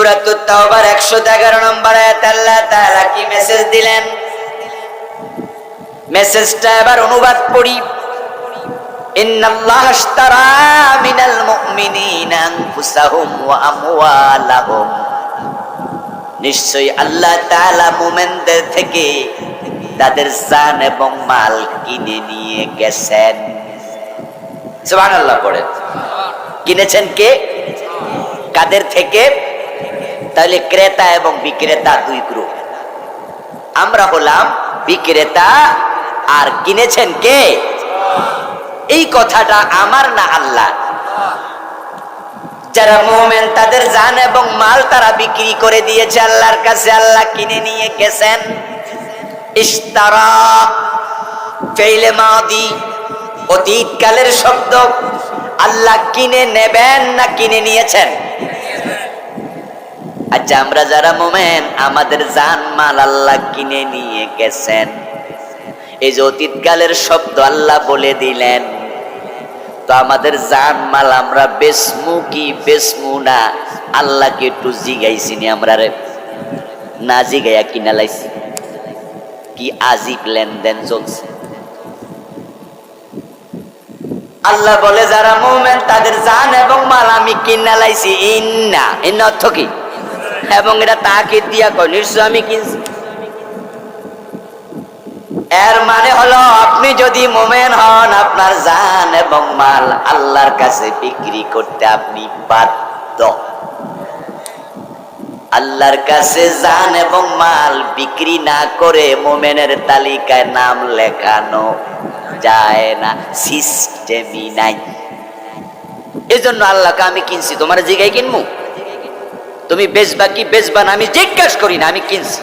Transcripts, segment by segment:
সূরাতুত তাওবার 111 নম্বর আয়াতে আল্লাহ তাআলা কি মেসেজ দিলেন? মেসেজটা এবার অনুবাদ করি। ইন্নাল্লাহা আশতারা মিনাল মুমিনিনা আনফুসাহুম ওয়া আমওয়ালাহুম, নিশ্চয়ই আল্লাহ তাআলা মুমিনদের থেকে তাদের জান এবং মাল কিনে নিয়ে গেছেন। সুবহানাল্লাহ পড়েন। কিনেছেন কে? কাদের থেকে? তাহলে ক্রেতা এবং বিক্রেতা দুই গ্রুপ। আমরা হলাম বিক্রেতা, আর কিনেছেন কে? এই কথাটা আমার না আল্লাহ। যারা মুমিন তাদের জান এবং মাল তারা বিক্রি করে দিয়েছে আল্লাহর কাছে, আল্লাহ কিনে নিয়ে গেছেন। ইশতারা ফেইলে মাদি, অতীতকালের শব্দ। আল্লাহ কিনে নেবেন না কিনে নিয়েছেন? আচ্ছা, আমরা যারা মুমিন আমাদের জান মাল আল্লাহ কিনে নিয়ে গেছেন। এই যে অতীতকালের শব্দ আল্লাহ বলে দিলেন, তো আমাদের জান মাল আমরা বেচমু কি বেচমু না আল্লাহকে একটু জিগাইছি নি? আমরা না জিগাইয়া কিনা লাইছি। কি আজীব লেনদেন চলছে। আল্লাহ বলে যারা মুমিন তাদের জান এবং মাল আমি কিনা লাইছি। ইন্না ইন্না অর্থ কি? এবং এটা তাকে দিয়া কয় নিশ্চয় আমি কিনছি। এর মানে হলো আপনি যদি মুমিন হন আপনার জান এবং মাল আল্লাহর কাছে বিক্রি করতে আপনি বাধ্য। আল্লাহর কাছে জান এবং মাল বিক্রি না করে মুমিনের তালিকায় নাম লেখানো যায় না, সিস্টেমই নাই। এজন্য আল্লাহকে আমি কিনছি, তোমার জিগাই কিনবো? তুমি বেচবা কি বেচবা না আমি জিজ্ঞাসা করি না, আমি কিনছি।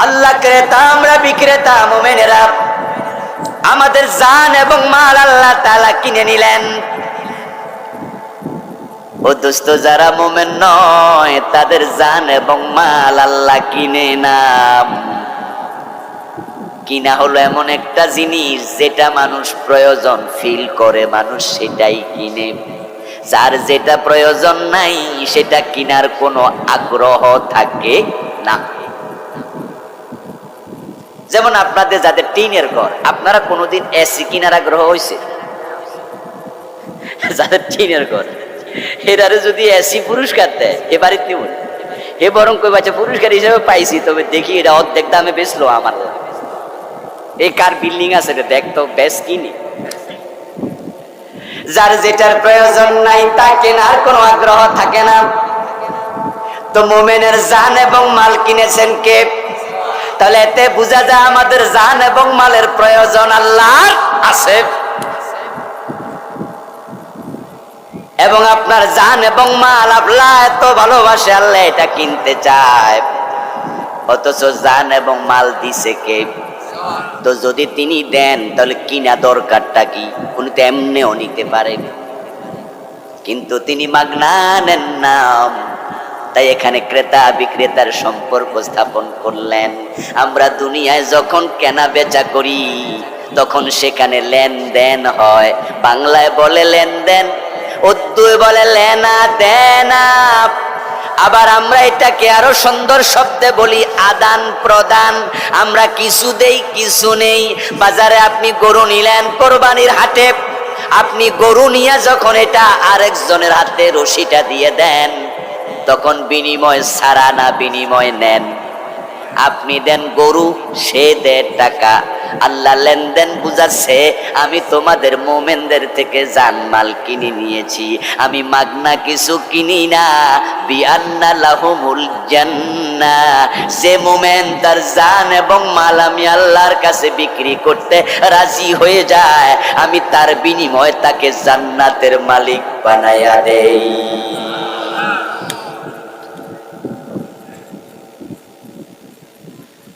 আল্লাহ ক্রেতা, আমরা বিক্রেতা। মুমিনেরা আমাদের জান এবং মাল আল্লাহ তাআলা কিনে নিলেন। ও দোস্ত, যারা মুমিন নয় তাদের জান এবং মাল আল্লাহ কিনে না। কিনা হলো এমন একটা জিনিস যেটা মানুষ প্রয়োজন ফিল করে, মানুষ সেটাই কিনে। যার যেটা প্রয়োজন নাই সেটা কিনার কোনো আগ্রহ থাকে না। যেমন আপনাদের যাদের টিনের ঘর, আপনারা কোনোদিন এসি কিনার আগ্রহ হয়েছে? যাদের টিনের ঘর এরারে যদি এসি পুরস্কার দেয় এ বাড়িতে নিব, এ বরং কই বাচ্চা পুরস্কার হিসেবে পাইছি, তবে দেখি এটা অর্ধেক দামে বেচলো আমার। এই কার বিল্ডিং আছে রে, দেখ তো বেশ কিনি। যার যেটার প্রয়োজন নাই তা কেনার কোনো আগ্রহ থাকে না। তো মুমিনের জান এবং মাল কিনেছেন কে? তাহলে এতে বোঝা যায় আমাদের জান এবং মালের প্রয়োজন আল্লাহর আছে। এবং আপনার জান এবং মাল আল্লাহ এত ভালোবাসে, আল্লাহ এটা কিনতে চায়। অথচ জান এবং মাল দিছে কে? তো যদি তিনি দেন তাহলে কিনা দরকারটা কি? উনি তো এমনিও নিতে পারেন, কিন্তু তিনি মাগনা নেন না। তাই এখানে ক্রেতা বিক্রেতার সম্পর্ক স্থাপন করলেন। আমরা দুনিয়ায় যখন কেনা বেচা করি তখন সেখানে লেনদেন হয়। বাংলায় বলে লেনদেন, উর্দুয় বলে লেনা দেনা। আবার আমরা এটাকে আরো সুন্দর শব্দে বলি আদান প্রদান। আমরা কিছু দেই কিছু নেই। বাজারে আপনি গরু নিলেন কোরবানির হাটে, আপনি গরু নিয়ে যখন এটা আরেকজনের হাতে রশিটা দিয়ে দেন তখন বিনিময় ছাড়া না বিনিময় নেন? আপনি দেন গরু, সে দেয় টাকা। আল্লাহ লেনদেন বুঝাচ্ছে, আমি তোমাদের মুমিনদের থেকে জানমাল কিনে নিয়েছি, আমি মাগনা কিছু কিনি না। বিআন্না লাহুমুল জান্নাহ, যে মুমিন তার জান এবং মাল আমি আল্লাহর কাছে বিক্রি করতে রাজি হয়ে যায়, আমি তার বিনিময়ে তাকে জান্নাতের মালিক বানায়া দেই।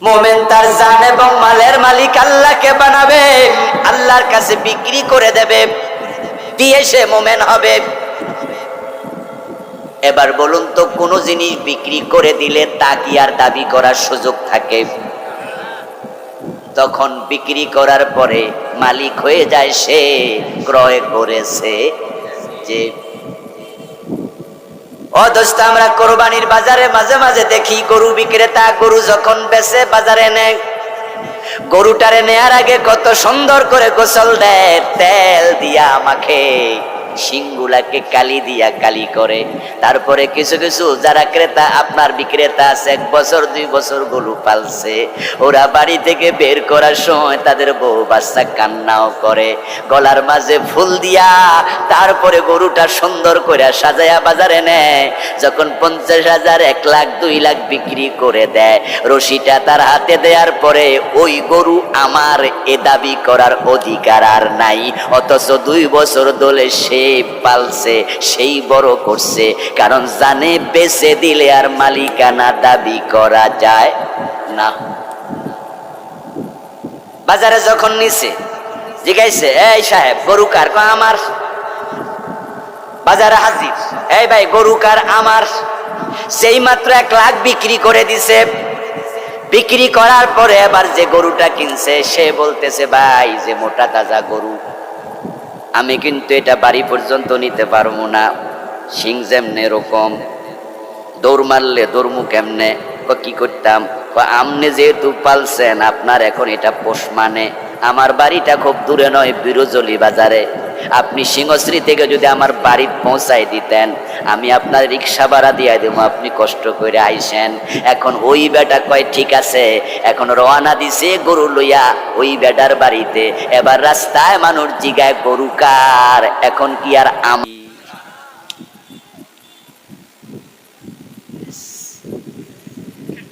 মুমিন তার জান এবং মালের মালিক আল্লাহকে বানাবে, আল্লাহর কাছে বিক্রি করে দেবে, দিয়ে সে মুমিন হবে। এবার বলুন তো, কোন জিনিস বিক্রি করে দিলে তা কি আর দাবি করার সুযোগ থাকে? তখন বিক্রি করার পরে মালিক হয়ে যায় সে, ক্রয় করেছে যে। ও দোস্ত, আমরা কোরবানির বাজারে মাঝে মাঝে দেখি গরু বিক্রেতা গরু যখন বেচে বাজারে নেয়, গরুটারে নেয়ার আগে কত সুন্দর করে গোসল দেয়, তেল দিয়া মাখে, শিংগুলাকে কালি দিয়া কালি করে। তারপরে কিছু কিছু যারা ক্রেতা আপনার বিক্রেতা আছে, 1 বছর 2 বছর গরু পালছে, ওরা বাড়ি থেকে বের করার সময় তাদের বউ বাচ্চা কান্নাও করে, গলার মাঝে ফুল দিয়া তারপরে গরুটা সুন্দর করে সাজায়া বাজারে নেয়। যখন 50,000 1 লাখ 2 লাখ বিক্রি করে দেয়, রশিটা তার হাতে দেওয়ার পরে ওই গরু আমার এ দাবি করার অধিকার আর নাই। অথচ 2 বছর ধরে সে পালছে, সেই বড় করছে, কারণ জানে বেচে দিলে আর মালিকানা দাবি করা যায় না। বাজারে যখন নিছে, জিজ্ঞাসা, এই সাহেব গরু কার? আমার। বাজারে হাজির, এই ভাই গরু কার? আমার। সেই মাত্র 1 লাখ বিক্রি করে দিছে। বিক্রি করার পরে এবার যে গরুটা কিনছে সে বলতেছে, ভাই যে মোটা তাজা গরু, আমি কিন্তু এটা বাড়ি পর্যন্ত নিতে পারবো না, শিং যেমনে এরকম, দৌড় মারলে দৌড়মু কেমনে? কি করতাম? আমনে যেহেতু পালছেন, আপনার এখন এটা পোষ মানে, আমার বাড়িটা খুব দূরে নয়, বিরোজলি বাজারে, আপনি সিংহশ্রী থেকে যদি আমার বাড়ি পৌঁছাই দিতেন, আমি আপনার রিক্সা ভাড়া দিয়ে দেবো, আপনি কষ্ট করে আইসেন। এখন ওই বেটা কয় ঠিক আছে, এখন রওনা দিছে গরু লইয়া ওই বেটার বাড়িতে। এবার রাস্তায় মানুষ জিগায় গরু কার? এখন কি আর আমি?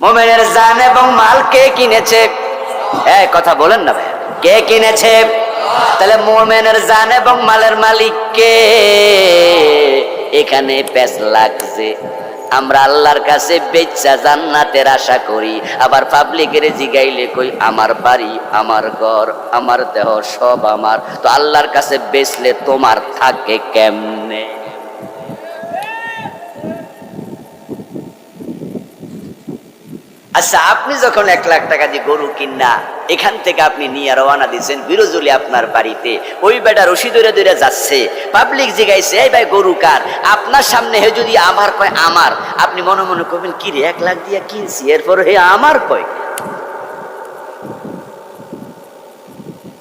মুমিনের জান এবং মাল কে কিনেছে? এই কথা বলেন না ভাই, কে কিনেছে? তাহলে মুমিনের জান এবং মালের মালিক কে? এখানে পেশ লাগছে। আমরা আল্লাহর কাছে বেচা জান্নাতের আশা করি, আবার পাবলিকের জিগাইলে কই আমার বাড়ি, আমার ঘর, আমার দেহ সব আমার। তো আল্লাহর কাছে বেচলে তোমার থাকে কেমনে? আচ্ছা, আপনি যখন 1 লাখ টাকা দিয়ে গরু কিনা এখান থেকে আপনি নিয়ে রওনা দিচ্ছেন বিরোজুলি আপনার বাড়িতে, ওই বেটা রশি ধরে ধরে যাচ্ছে, পাবলিক জিগাইছে, এই ভাই গরু কার? আপনার সামনে হে যদি আমার কয় আমার, আপনি মনে মনে করবেন কি রে, 1 লাখ দিয়ে কিনছি, এরপর হে আমার কয়।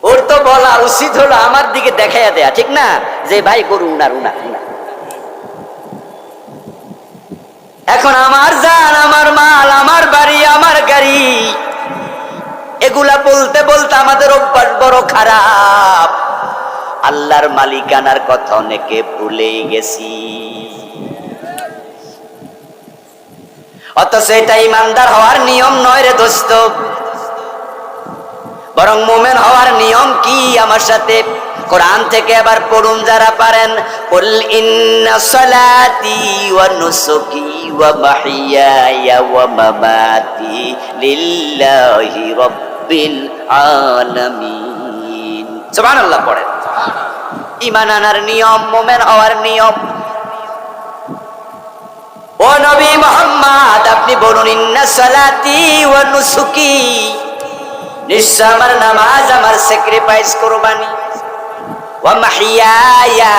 ওর তো বলা উচিত হলো আমার দিকে দেখাইয়া দেয়া, ঠিক না, যে ভাই গরু উনার উনার উনার। এখন আমার জান, আমার মাল, আমার বাড়ি, আমার গাড়ি, এগুলা বলতে বলতে আমাদের অভ্যাস বড় খারাপ। আল্লাহর মালিকানার কথা অনেকে ভুলে গেছি। অথচ এটা ইমানদার হওয়ার নিয়ম নয় রে দোস্ত, বরং মুমিন হওয়ার নিয়ম কি? আমার সাথে কোরআন থেকে এবার পড়ুন যারা পারেন। কুল ইন্না সালাতি ওয়া নুসুকি ওয়া মাহইয়ায়া ওয়া মামাতি লিল্লাহি রাব্বিল আলামিন। সুবহানাল্লাহ পড়েন। ঈমান আনার নিয়ম, মুমিন হওয়ার নিয়ম। ও নবী মুহাম্মদ, আপনি বলুন ইন্না সালাতি ওয়া নুসুকি, নিশ্চয় আমার নামাজ, আমার স্যাক্রিফাইস, কুরবানি, ওয়া মাহইয়ায়া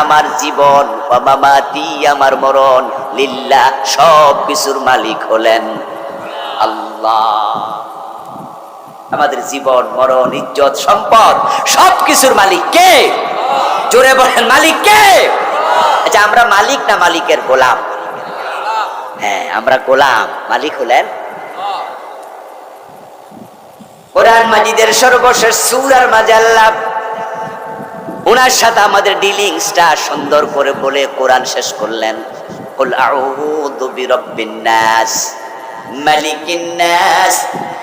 আমার জীবন, ওয়া মামাতি আমার মরণ, লিল্লাহ সব কিছুর মালিক হলেন আল্লাহ। আমাদের জীবন, মরণ, ইজ্জত, সম্পদ সব কিছুর মালিক কে? জোরে বলেন, মালিক কে? আচ্ছা, আমরা মালিক না মালিকের গোলাম? হ্যাঁ, আমরা গোলাম, মালিক হলেন। কোরআন মাজিদের সর্বশেষ সূরার মাঝে আল্লাহ ওনার সাথে আমাদের ডিলিংসটা সুন্দর করে বলে কোরআন শেষ করলেন। কুল আউযু বিরাব্বিন নাস মালিকিন নাস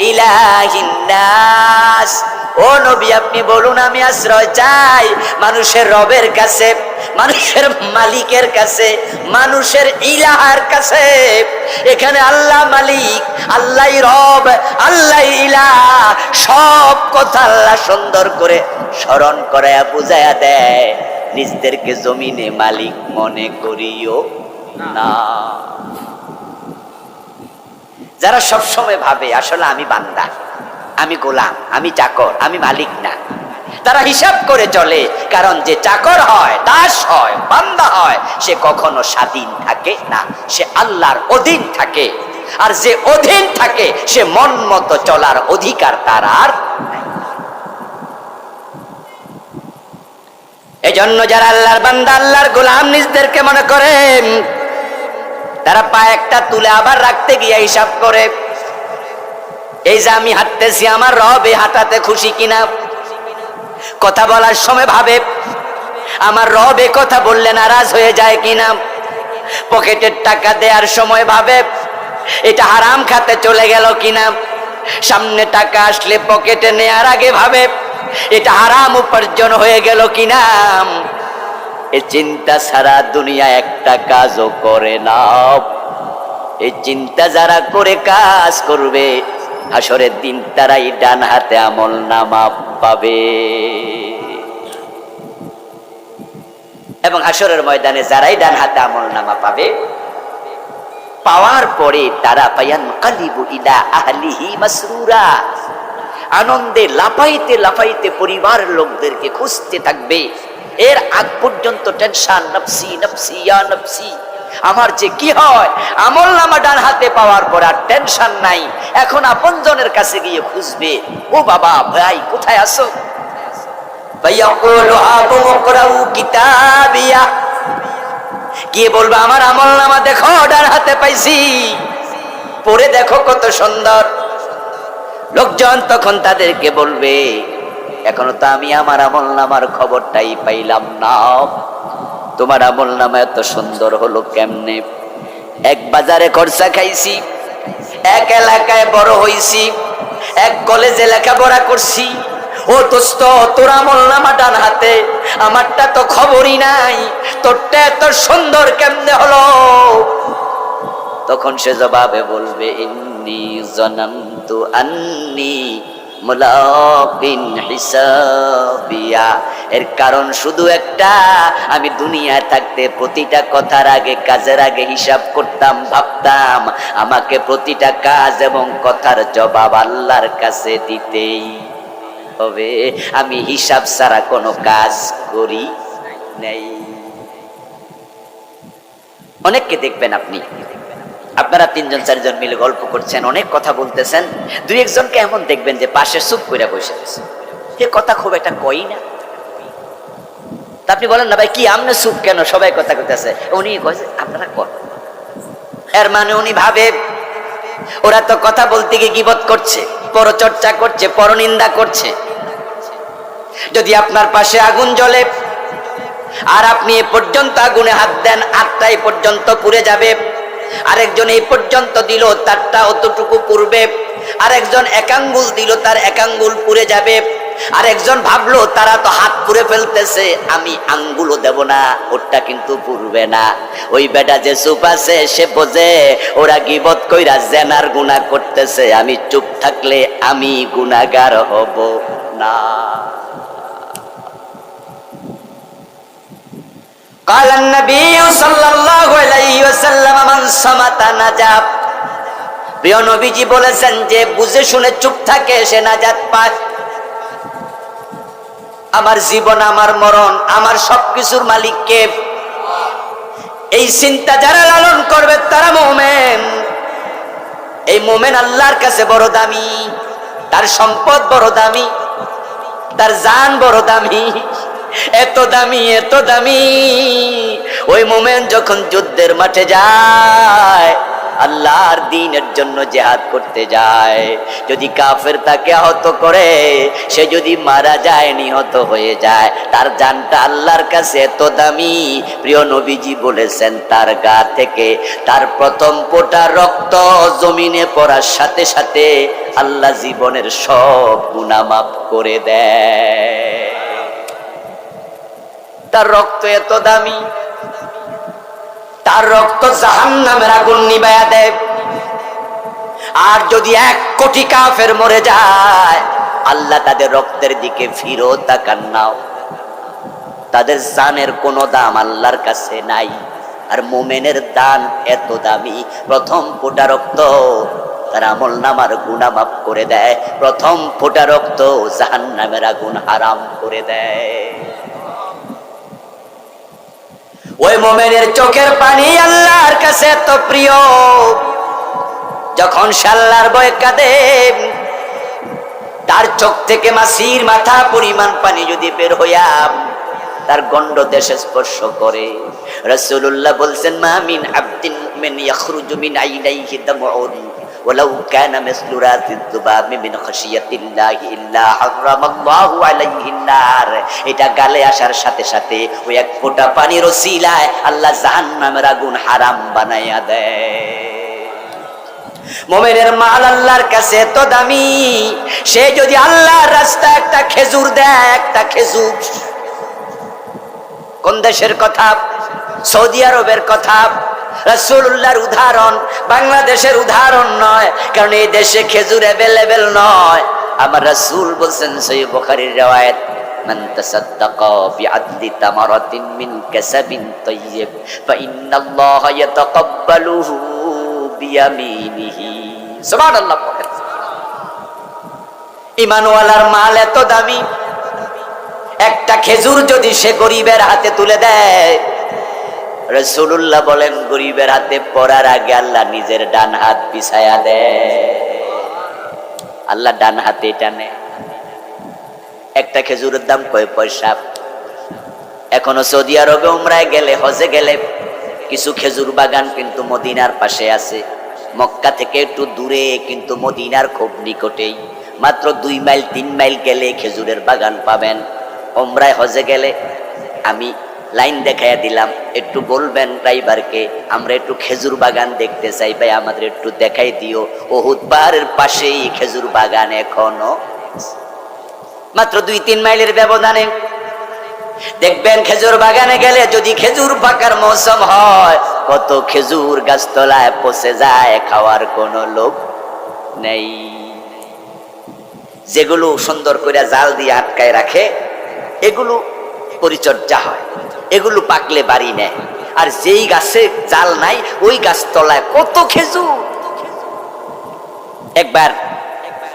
ইলাহিন নাস। ও নবী, আপনি বলুন আমি আশ্রয় চাই মানুষের রবের কাছে, মানুষের মালিকের কাছে, মানুষের ইলাহার কাছে। এখানে আল্লাহ মালিক, আল্লাহ রব, আল্লাহ ইলাহ, সব কথা আল্লাহ সুন্দর করে স্মরণ করায়া বুঝায়া দেয়। নিজদেরকে জমিনে মালিক মনে করিও না। যারা সব সময় ভাবে আসলে আমি বান্দা, আমি গোলাম, আমি চাকর, আমি মালিক না, তারা হিসাব করে চলে, কারণ যে চাকর হয়, দাস হয়, বান্দা হয়, সে কখনো স্বাধীন থাকে না, সে আল্লাহর অধীন থাকে। আর যে অধীন থাকে সে মন মতো চলার অধিকার তার আর নাই। এজন্য যারা আল্লাহর বান্দা, আল্লাহর গোলাম নিজদেরকে মনে করেন, তারা পা একটা তুলে আবার রাখতে গিয়ে হিসাব করে, এই যে আমি হাঁটতেছি, আমার রব এই হাঁটাতে খুশি কিনা। কথা বলার সময় ভাবে, আমার রব এ কথা বললে নারাজ হয়ে যায় কিনা। পকেটের টাকা দেওয়ার সময় ভাবে, এটা হারাম খাতে চলে গেল কিনা। সামনে টাকা আসলে পকেটে নেয়ার আগে ভাবে, এটা হারাম উপার্জন হয়ে গেল কিনা। এই চিন্তা ছাড়া দুনিয়া একটা কাজও করে না। এই চিন্তা যারা করে কাজ করবে, হাসরের দিন তারাই ডান হাতে আমলনামা পাবে। এবং হাসরের ময়দানে যারাই ডান হাতে আমলনামা পাবে, পাওয়ার পরে তারা পায়ান কালিবু ইলা আহলিহি মাসরুরা, আনন্দে লাফাইতে লাফাইতে পরিবার লোকদেরকে খুঁজতে থাকবে। এর আগ পর্যন্ত টেনশন, নফসি নফসি ইয়া নফসি, আমার যে কি হয়। আমলনামা ডান হাতে পাওয়ার পর আর টেনশন নাই, এখন আপনজনের কাছে গিয়ে খুঁজবে, ও বাবা ভাই কোথায় আছো। ফায়াকুলু হাকুম ইকরাউ কিতাবিয়া, গিয়ে বলবে আমার আমলনামা দেখো, ডান হাতে পাইছি, পড়ে দেখো কত সুন্দর। লোকজন তখন তাদেরকে বলবে, এখনো তো আমি আমার আমলনামার খবরটাই পাইলাম না, তোমার আমলনামা এত সুন্দর হলো কেমনে। এক বাজারে খরচা খাইছি, এক এলাকায় বড় হইছি, এক কলেজে লেখাপড়া করছি, ও দোস্ত তোর আমলনামা ডান হাতে, আমারটা তো খবরই নাই, তোরটা এত সুন্দর কেমনে হলো। তখন সে জবাবে বলবে, ইন্নী জানান্তু আন্নী মুলাকিন হিসাবিয়া, এর কারণ শুধু একটা, আমি দুনিয়ায় থাকতে প্রতিটা কথার আগে, কাজের আগে হিসাব করতাম, ভাবতাম আমাকে প্রতিটা কাজ এবং কথার জবাব আল্লাহর কাছে দিতেই হবে, আমি হিসাব ছাড়া কোনো কাজ করি নাই। অনেককে দেখবেন আপনি, আপনারা 3জন 4জন মিলে গল্প করছেন, অনেক কথা বলতেছেন, দুই একজনকে এমন দেখবেন যে পাশে চুপ করে বসে আছে, এ কথা খুব একটা কই না। তা আপনি বলেন না ভাই কি আমনে চুপ কেন, সবাই কথা কইতেছে, উনি কয় আপনারা কর। এর মানে উনি ভাবে ওরা তো কথা বলতে গিয়ে গীবত করছে, পরচর্চা করছে, পরনিন্দা করছে। যদি আপনার পাশে আগুন জ্বলে আর আপনি এ পর্যন্ত আগুনে হাত দেন, আটটাই পর্যন্ত পুড়ে যাবে। আরেকজন এই পর্যন্ত দিল, তারটা অতটুকু পুড়বে। আরেকজন এক আঙ্গুল দিল, তার এক আঙ্গুল পুড়ে যাবে। আরেকজন ভাবলো তারা তো হাত পুড়ে ফেলতেছে, আমি আঙ্গুলও দেব না, ওরটা কিন্তু পুড়বে না। ওই বেটা যে চুপ আছে সে বোঝে ওরা গীবত কইরা জেনার গুনাহ করতেছে, আমি চুপ থাকলে আমি গুনাহগার হব না। قال النبي صلى الله عليه وسلم من صمت نجا, প্রিয় নবীজি বলেছেন যে বুঝে শুনে চুপ থাকে সে নাজাত পায়। আমার জীবন, আমার মরণ, আমার সবকিছুর মালিক কে, এই চিন্তা যারা লালন করবে তারা মুমিন। এই মুমিন আল্লাহর কাছে বড় দামি, তার সম্পদ বড় দামি, তার জান বড় দামি, এত দামি এত দামি। ওই মুমিন যখন যুদ্ধের মাঠে যায়, আল্লাহর দ্বীনের জন্য জিহাদ করতে যায়, যদি কাফের তাকে আহত করে, সে যদি মারা যায়, নিহত হয়ে যায়, তার জানটা আল্লাহর কাছে এত দামি। প্রিয় নবীজি বলেছেন তার গা থেকে তার প্রথম ফোঁটা রক্ত জমিনে পড়ার সাথে সাথে আল্লাহ জীবনের সব গুনাহ মাফ করে দেয়। তার রক্ত এত দামি, তার রক্ত জাহান্নামের আগুন নিভাইয়া দেয়। আর যদি 1 কোটি কাফের মরে যায়, আল্লাহ তাদের রক্তের দিকে ফিরেও তাকান না, তাদের জানের কোনো দাম আল্লাহর কাছে নাই। আর মুমিনের দান এত দামি, প্রথম ফোঁটা রক্ত তার আমল নামার গুনাহ মাফ করে দেয়, প্রথম ফোঁটা রক্ত জাহান্নামের আগুন হারাম করে দেয়। ওই মুমিনের চোখের পানি আল্লাহর কাছে এত প্রিয়, যখন সে আল্লাহর ভয়ে কাঁদে তার চোখ থেকে মাছির মাথা পরিমাণ পানি যদি বের হইয়া তার গণ্ড দেশে স্পর্শ করে, রাসূলুল্লাহ বলছেন মা মিন আবদিন মুমিন ইয়াখরুজু মিন আইনাইহি দামউন ওয়ালাউ কানা মিসলু রাতিদ দুবাব মিন খাশিয়াতিল্লাহি ইল্লা হারামাল্লাহু আলাইহিন নার। এটা গালে আসার সাথে সাথে ওই এক ফোঁটা পানির ওসিলায় আল্লাহ জাহান্নামের আগুন হারাম বানাইয়া দেয়। মুমিনের মাল আল্লাহর কাছে এত দামি, সে যদি আল্লাহর রাস্তায় একটা খেজুর দেয়, একটা খেজুর, কোন দেশের কথা? সৌদি আরবের কথা। রাসূলুল্লাহর উদাহরণ, বাংলাদেশের উদাহরণ নয়, কারণ এই দেশে খেজুর অ্যাভেলেবেল নয়। আমার রাসূল বলছেন সহিহ বুখারীর riwayat, মান তাসাদ্দাকা বিআদলি তামারাতিন মিন কাসাবিন তাইয়্যিব ফাইন্নাল্লাহা ইয়াতাকাব্বালুহু বিয়ামিনিহি। সুবহানাল্লাহ। ঈমানওয়ালার মাল এত দামি, একটা খেজুর যদি সে গরিবের হাতে তুলে দেয়, রাসূলুল্লাহ বলেন গরিবের হাতে পড়ার আগে আল্লাহ নিজের ডান হাত বিছায়া দেয়। আল্লাহ ডান হাতে টানে। একটা খেজুরের দাম কয় পয়সা? এখনো সৌদি আরবে উমরায় গেলে, হজে গেলে কিছু খেজুর বাগান কিন্তু মদিনার পাশে আছে, মক্কা থেকে একটু দূরে কিন্তু মদিনার খুব নিকটেই, মাত্র 2 মাইল 3 মাইল গেলে খেজুরের বাগান পাবেন। উমরায় হজে গেলে আমি লাইন দেখাইয়া দিলাম, একটু বলবেন ড্রাইভারকে আমরা একটু খেজুর বাগান দেখতে চাই, ভাই আমাদের একটু দেখাই দিও। উহুদ পাহাড়ের পাশেই খেজুর বাগান এখনো, মাত্র 2-3 মাইলের ব্যবধানে। দেখবেন খেজুর বাগানে গেলে যদি খেজুর পাকার মৌসুম হয়, কত খেজুর গাছতলায় পচে যায়, খাওয়ার কোনো লোক নেই। যেগুলো সুন্দর করে জাল দিয়ে আটকায় রাখে এগুলো পরিচর্যা হয়, এগুলো পাকলে বাড়ি নেয়। আর যেই গাছে জাল নাই ওই গাছতলায় কত খেজুর। একবার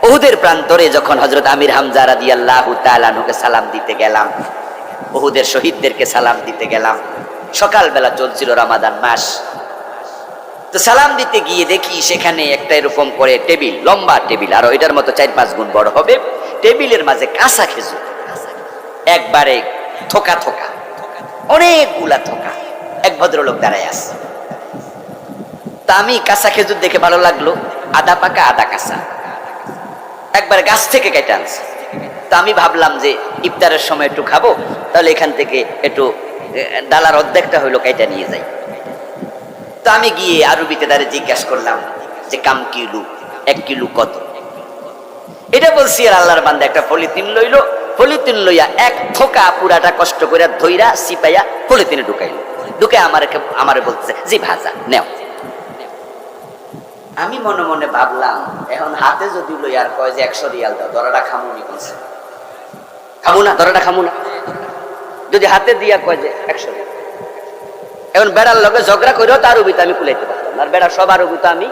উহুদের প্রান্তরে যখন হযরত আমির হামজা রাদিয়াল্লাহু তাআলা আনহুকে সালাম দিতে গেলাম, উহুদের শহীদদেরকে সালাম দিতে গেলাম, সকালবেলা চলছিল রমাদান মাস। তো সালাম দিতে গিয়ে দেখি সেখানে একটা এরকম করে টেবিল, লম্বা টেবিল, আর এটার মতো 4-5 গুণ বড় হবে, টেবিলের মাঝে কাঁচা খেজুর, একবারে থোকা থোকা, অনেকগুলা থোকা। এক ভদ্রলোক দাঁড়ায় আছে। তা আমি কাঁচা খেজুর দেখে ভালো লাগলো, আধা পাকা আধা কাঁচা, একবার গাছ থেকে কেটে আনছে। তা আমি ভাবলাম যে ইফতারের সময় একটু খাবো, তাহলে এখান থেকে একটু ডালার অর্ধেকটা হইলো কেটে নিয়ে যাই। তো আমি গিয়ে আরবিতে তারে জিজ্ঞাসা করলাম যে কাম কিলু, 1 কিলো কত? এটা বলছি, আর আল্লাহর বান্দা একটা পলিথিন লইলো, পলিথিন লইয়া এক থোকা পুরাটা কষ্ট করে ধইরা সিপাইয়া পলিথিনে ঢুকাইলো, ঢুকে আমারে বলতেছে জি ভাজা নেও। আমি মনে মনে ভাবলাম এখন হাতে যদি লই আর কয় যে 100 রিয়াল দাও, ধরাটা খামুনি বলছে, খামু না, ধরাটা খামু না। যদি হাতে দিয়া কয় যে 100 রিয়াল, এখন বেড়ার লগে ঝগড়া করেও তার আরবি তো আমি কুলাইতে পারতাম, আর বেড়ার সব আরবি তো আমি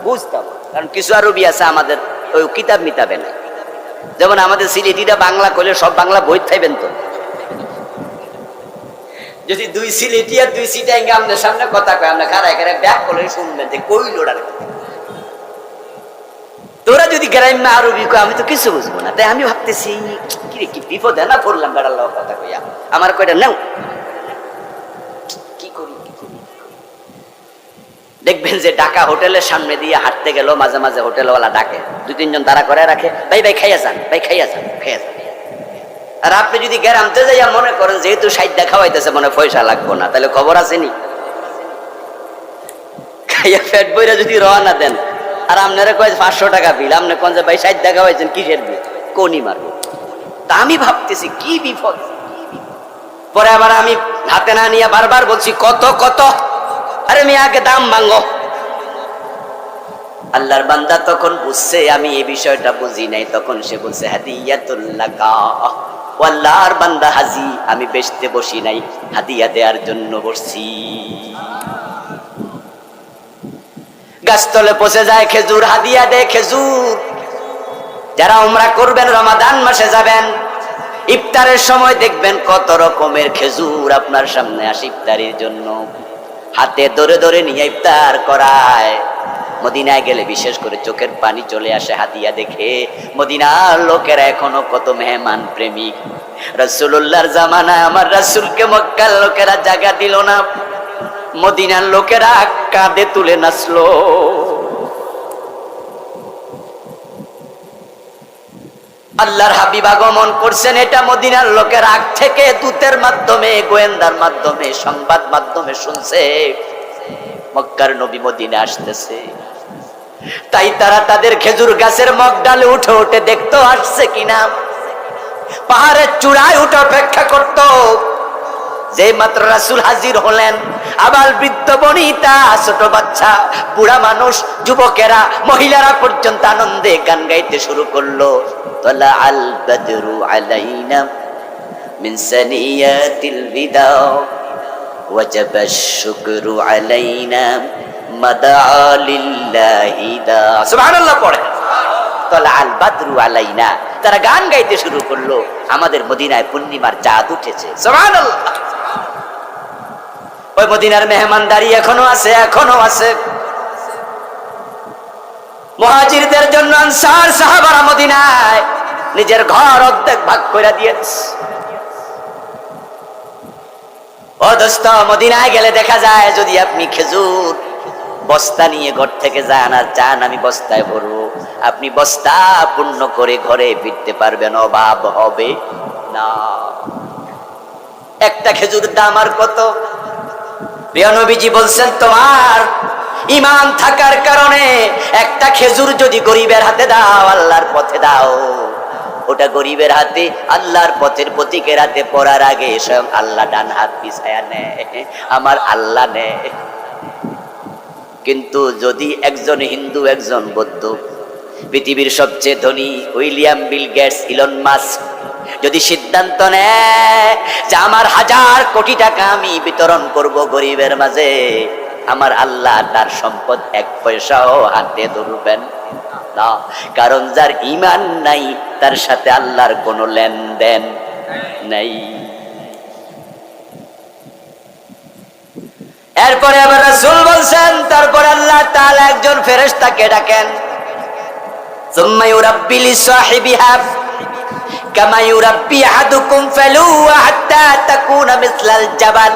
বুঝতাম, কারণ কিছু আরবি আছে আমাদের ওই কিতাব মিতাবে না। যেমন আমাদের সিলেটিটা বাংলা কইলে সব বাংলা বই থাইবেন তো, যদি 2 সিলেটি আর 2 সিটাঙ্গা আমাদের সামনে কথা কয়, আমরা খারায় খারায় ব্যাক করে শুনবেন যে কইলোটা। তোরা যদি গ্রাম্য আরবি কয় আমি তো কিছু বুঝবো না। তাই আমি ভাবতেছি কিরে কি বিপদে না পড়লাম বেড়ার লোক কথা কইয়া, আমার কয়টা নাও কি করি। দেখবেন যে ঢাকা হোটেলের সামনে দিয়ে হাঁটতে গেল, মাঝে মাঝে হোটেলওয়ালা ডাকে, 2-3 জন তারা করে রাখে, ভাই ভাই খাইয়া যান, ভাই খাইয়া যান, খাইয়া যান। আর আপনি যদি গ্রামতে যাইয়া মনে করেন যেহেতু 60 খাওয়াইতেছে মনে পয়সা লাগবো না, তাহলে খবর আসেনি, খাইয়া পেট বইরা যদি রওনা দেন, আর আপনারা কয় 500 টাকা বিল, আপনি কোন যে ভাই 60 খাওয়াইছেন কিসের বিল, কোনি মারবো। তা আমি ভাবতেছি কি বিপদ। পরে আবার আমি হাতে না নিয়ে বারবার বলছি কত কত, আরে মিয়াকে দাম ভাঙো। আল্লাহর বান্দা তখন বুঝছে আমি এই বিষয়টা বুঝি নাই, তখন সে বলছে হাদিয়াতুল লাকা, ও আল্লাহর বান্দা হাজি, আমি বেচতে বসি নাই, হাদিয়া দেওয়ার জন্য বসছি। গাছতলে পচে যায় খেজুর, হাদিয়া দেয় খেজুর। যারা উমরা করবেন, রমাদান মাসে যাবেন, ইফতারের সময় দেখবেন কত রকমের খেজুর আপনার সামনে আসে ইফতারির জন্য, হাতে ধরে ধরে নিয়ে ইফতার করায়। মদিনায় গেলে বিশেষ করে চোখের পানি চলে আসে হাদিয়া দেখে। মদিনার লোকেরা এখনো কত মেহমান প্রেমিক। রাসূলুল্লাহর জামানায় আমার রাসূলকে মক্কার লোকেরা জায়গা দিল না, মদিনার লোকেরা কাঁধে তুলে নাচলো। আল্লাহর হাবিব আগমন করছেন, এটা মদিনার লোকের আগ থেকে দূতের মাধ্যমে, গোয়েন্দার মাধ্যমে, সংবাদ মাধ্যমে শুনছে মক্কার নবী মদিনা আসতেছে। তাই তারা তাদের খেজুর গাছের মগ ডালে উঠে উঠে দেখতো আসছে কিনা। পাহাড়ের চূড়ায় উঠে অপেক্ষা করত, যে মাত্র রাসূল হাজির হলেন, আবার বৃদ্ধ বনিতা, ছোট বাচ্চা, বুড়া মানুষ, যুবকেরা, মহিলারা পর্যন্ত আনন্দে গান গাইতে শুরু করলো। তলা আল বদরু আলাইনা মিন সানিয়াতিল বিদা ওয়াজাবা শুকরু আলাইনা মাদা লিল্লাহি দা। সুবহানাল্লাহ পড়ে। তলা আল বদরু আলাইনা, তারা গান গাইতে শুরু করলো, আমাদের মদিনায় পূর্ণিমার চাঁদ উঠেছে। সুবহানাল্লাহ। ওই মদিনার মেহমানদারি এখনো আছে, এখনো আছে। মুহাজিরদের জন্য আনসার সাহাবারা মদিনায় নিজের ঘর অর্ধেক ভাগ করে দিয়েছে। ও দোস্ত, মদিনায় গেলে দেখা যায় যদি আপনি খেজুর বস্তা নিয়ে ঘর থেকে যান আর চান আমি বস্তায় ভরবো, আপনি বস্তা পূর্ণ করে ঘরে ফিরতে পারবেন, অভাব হবে না। একটা খেজুর দাম আর কত? প্রিয় নবীজি বলছেন, তোমার ঈমান থাকার কারণে একটা খেজুর যদি গরিবের হাতে দাও, আল্লাহর পথে দাও, ওটা গরিবের হাতে, আল্লাহর পথের প্রতীকের হাতে পড়ার আগে স্বয়ং আল্লাহ ডান হাত বিছায়া নেয়, আমার আল্লাহ নেয়। কিন্তু যদি একজন হিন্দু, একজন বৌদ্ধ, পৃথিবীর সবচেয়ে ধনী William Bill Gates, Elon Musk যদি সিদ্ধান্ত নেয় যে আমার 1000 কোটি টাকা আমি বিতরণ করব গরিবের মাঝে, আমার আল্লাহ তার সম্পদ 1 পয়সাও হাতে ধরবেন না। কারণ যার ঈমান নাই তার সাথে আল্লাহর কোনো লেনদেন নাই। এরপরে আবার রাসূল বলছেন, তারপর আল্লাহ তাআলা একজন ফেরেশতাকে ডাকেন, সুম্মা ইউরাব্বি লিসাহিবিহা কামা ইউরাব্বি আহাদুকুম ফালুহা হাত্তা তাকুনা মিসলাল জাবাল।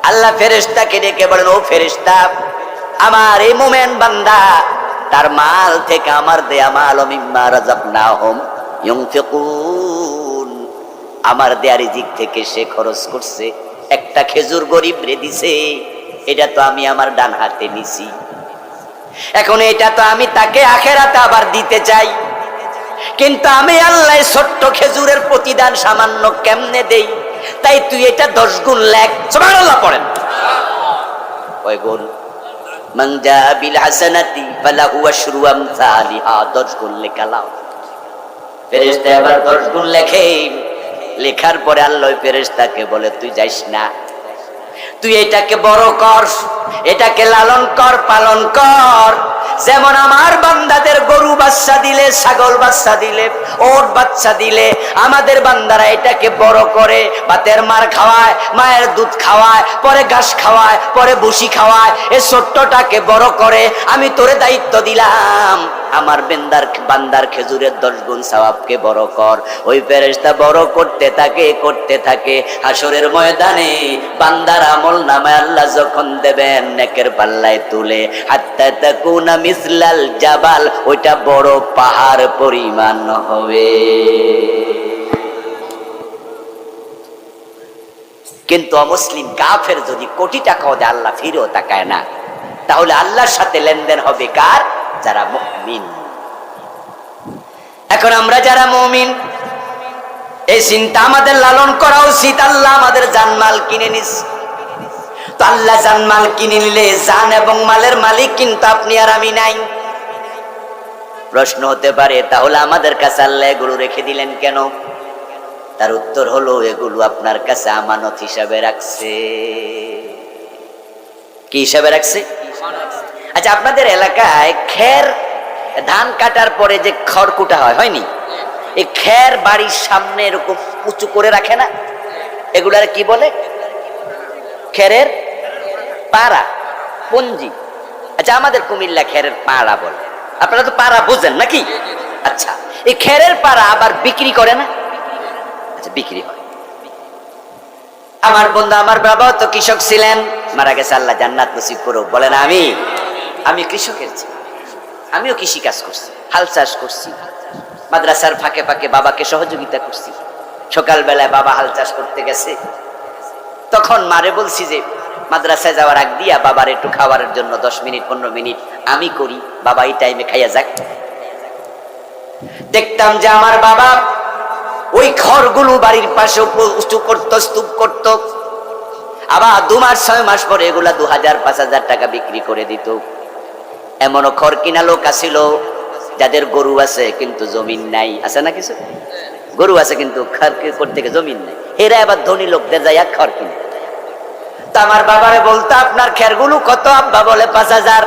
আল্লাহ ফেরেশতাকে ডেকে বলেন, ও ফেরেশতা, আমার এই মুমিন বান্দা তার মাল থেকে আমার দেয়া মাল মিম্মা রাযাকনাহুম ইউনফিকুন, আমার দেয়া রিজিক থেকে সে খরচ করছে। একটা খেজুর গরিব রে দিছে, এটা তো আমি আমার ডান হাতে নিছি, এখন এটা তো আমি তাকে আখেরাতে আবার দিতে চাই, কিন্তু আমি আল্লাহ ছোট্ট খেজুরের প্রতিদান সামান্য কেমনে দেই, তাই তুই এটা 10 গুণ লেখ। সুবহানাল্লাহ পড়েন। কয় গুণ? মান জা বিল হাসানাতি ফালাহু আশরু আমসালিহা, 10 গুণ লেখালাম। ফেরেশতা এবার 10 গুণ লেখে। লেখার পরে আল্লাহ ফেরেশতাকে বলে, তুই যাইস না, তুই এটাকে বড় কর, এটাকে লালন কর, পালন কর। যেমন আমার বান্দাদের গরু বাচ্চা দিলে, ছাগল বাচ্চা দিলে, ওট বাচ্চা দিলে, আমাদের বান্দারা এটাকে বড় করে ভাতের মার খাওয়ায়, মায়ের দুধ খাওয়ায়, পরে ঘাস খাওয়ায়, পরে ভুসি খাওয়ায়, এই ছোট্টটাকে বড় করে আমি তোরে দায়িত্ব দিলাম, আমার বান্দার খেজুরের 10 গুণ সওয়াবকে বড় কর। ওই ফেরেশতা বড় করতে থাকে, করতে থাকে। হাসরের ময়দানে বান্দার আমল নামায় আল্লাহ যখন দেবেন নেকের পাল্লায় তুলে, হাত্তা তাকুনা মিসলাল জাবাল, ওইটা বড় পাহাড় পরিমাণ হবে। কিন্তু অমুসলিম কাফের যদি কোটি টাকাও দেয় আল্লাহ ফিরেও তাকায় না, তাহলে আল্লাহর সাথে লেনদেন হবে কার? যারা মুমিন। এখন আমরা যারা মুমিন, এই চিন্তা আমাদের লালন করা উচিত। আল্লাহ আমাদের জানমাল কিনে নিস, তো আল্লাহ জানমাল কিনে নিলে জান এবং মালের মালিক কিন্তু আপনি আর আমি নাই। প্রশ্ন হতে পারে, তাহলে আমাদের কাছে আল্লাহ এগুলো রেখে দিলেন কেন? তার উত্তর হলো, এগুলো আপনার কাছে আমানত হিসাবে রাখছে। কি হিসাবে রাখছে? আচ্ছা, আপনাদের এলাকায় খের ধান কাটার পরে যে খড় কুটা হয়নি, এই খের বাড়ির সামনে এরকম উঁচু করে রাখে না, এগুলার কি বলে? খেরের পাড়া, পঞ্জি। আচ্ছা, আমাদের কুমিল্লা খেরের পাড়া বলে। আপনারা তো পাড়া বুঝেন নাকি? আচ্ছা, এই খেরের পাড়া আবার বিক্রি করে না? আচ্ছা, বিক্রি হয়। আমার বন্ধু, আমার বাবা তো কৃষক ছিলেন, মারা গেছে, আল্লাহ জান্নাত নসিব করুক। বলেন আমি কৃষকের ছিলাম, আমিও কৃষি কাজ করছি, হাল চাষ করছি, মাদ্রাসার ফাঁকে ফাঁকে বাবাকে সহযোগিতা করছি। সকালবেলায় বাবা হাল চাষ করতে গেছে, তখন মারে বলছি যে মাদ্রাসায় যাওয়ার আগ দিয়া বাবার একটু খাবারের জন্য 10 মিনিট 15 মিনিট আমি করি, বাবা এই টাইমে খাইয়া যাক। দেখতাম যে আমার বাবা ওই খড়গুলো বাড়ির পাশে উঁচু করতো, স্তূপ করতো, আবার 2 মাস 6 মাস পরে এগুলা 2000-5000 টাকা বিক্রি করে দিত। এমনও খড় কিনা লোক আছিল যাদের গরু আছে কিন্তু জমিন নাই, আছে না? কিছু গরু আছে কিন্তু খড় করতে গিয়ে জমিন নাই, এরা আবার ধনী লোকদের যাইয়া খড় কিনে। তো আমার বাবারে বলতো, আপনার খেরগুলো কত? আব্বা বলে 5000।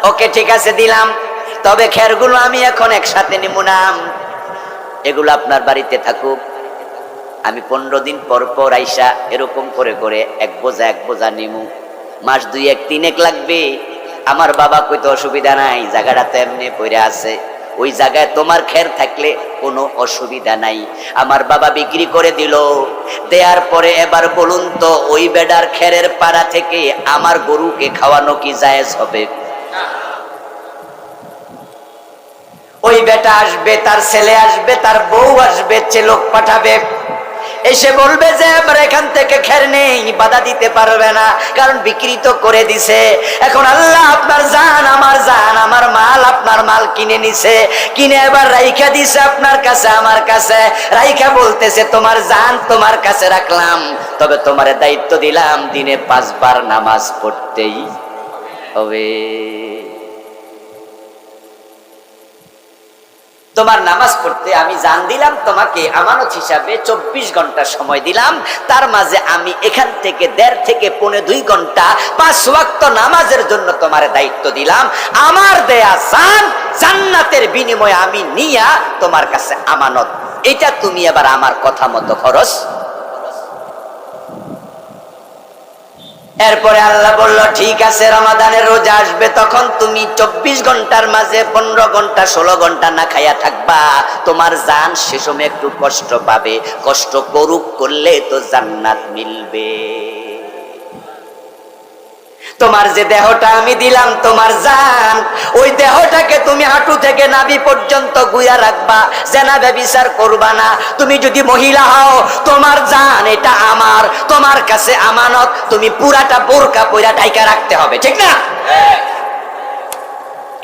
ওকে, ঠিক আছে, দিলাম, তবে খেরগুলো আমি এখন একসাথে নিব না, এগুলো আপনার বাড়িতে থাকুক, আমি 15 দিন পর পর আইসা এরকম করে করে এক বোঝা নিমু, মাস 2-1-3 লাগবে। আমার বাবা কইতো, অসুবিধা নাই, জায়গাটা তো এমনি পড়ে আছে, ওই জায়গায় তোমার খের থাকলে কোনো অসুবিধা নাই। আমার বাবা বিক্রি করে দিল। দেওয়ার পরে এবার বলুন তো, ওই বেডার খেরের পাড়া থেকে আমার গরুকে খাওয়ানো কি জায়েজ হবে? ওই বেটা আসবে, তার ছেলে আসবে, তার বউ আসবে, লোক পাঠাবে, এসে বলবে যে আমার এখান থেকে খের নেই, বাধা দিতে পারবে না, কারণ বিক্রি তো করে দিছে। এখন আল্লাহ আপনার জান, আমার মাল, আপনার মাল কিনে নিছে, কিনে এবার রাইখা দিছে আপনার কাছে, আমার কাছে রাইখা বলতেছে, তোমার জান তোমার কাছে রাখলাম, তবে তোমার দায়িত্ব দিলাম, দিনে 5 বার নামাজ পড়তেই হবে। তোমার নামাজ পড়তে আমি জান দিলাম, তোমাকে আমানত হিসাবে 24 ঘন্টা সময় দিলাম, তার মাঝে আমি এখান থেকে 1.5 থেকে 1.25 ঘন্টা 5 ওয়াক্ত নামাজের জন্য তোমার দায়িত্ব দিলাম। আমার দেয়া জান জান্নাতের বিনিময়ে আমি নিয়া তোমার কাছে আমানত, এটা তুমি এবার আমার কথা মতো খরচ। এরপরে আল্লাহ বলল, ঠিক আছে, রমাদানের রোজা আসবে, তখন তুমি 24 ঘন্টার মাঝে 15 ঘন্টা 16 ঘন্টা না খাইয়া থাকবা, তোমার জান সে সময় একটু কষ্ট পাবে, কষ্ট করুক, করলে তো জান্নাত মিলবে। তোমার যে দেহটা আমি দিলাম, তোমার জান, ওই দেহটাকে তুমি হাঁটু থেকে নাভি পর্যন্ত গুইয়া রাখবা, জেনা ব্যভিচার করবা না। তুমি যদি মহিলা হও, তোমার জান এটা আমার, তোমার কাছে আমানত, তুমি পুরাটা বোরকা পয়রা ঢাইকা রাখতে হবে, ঠিক না?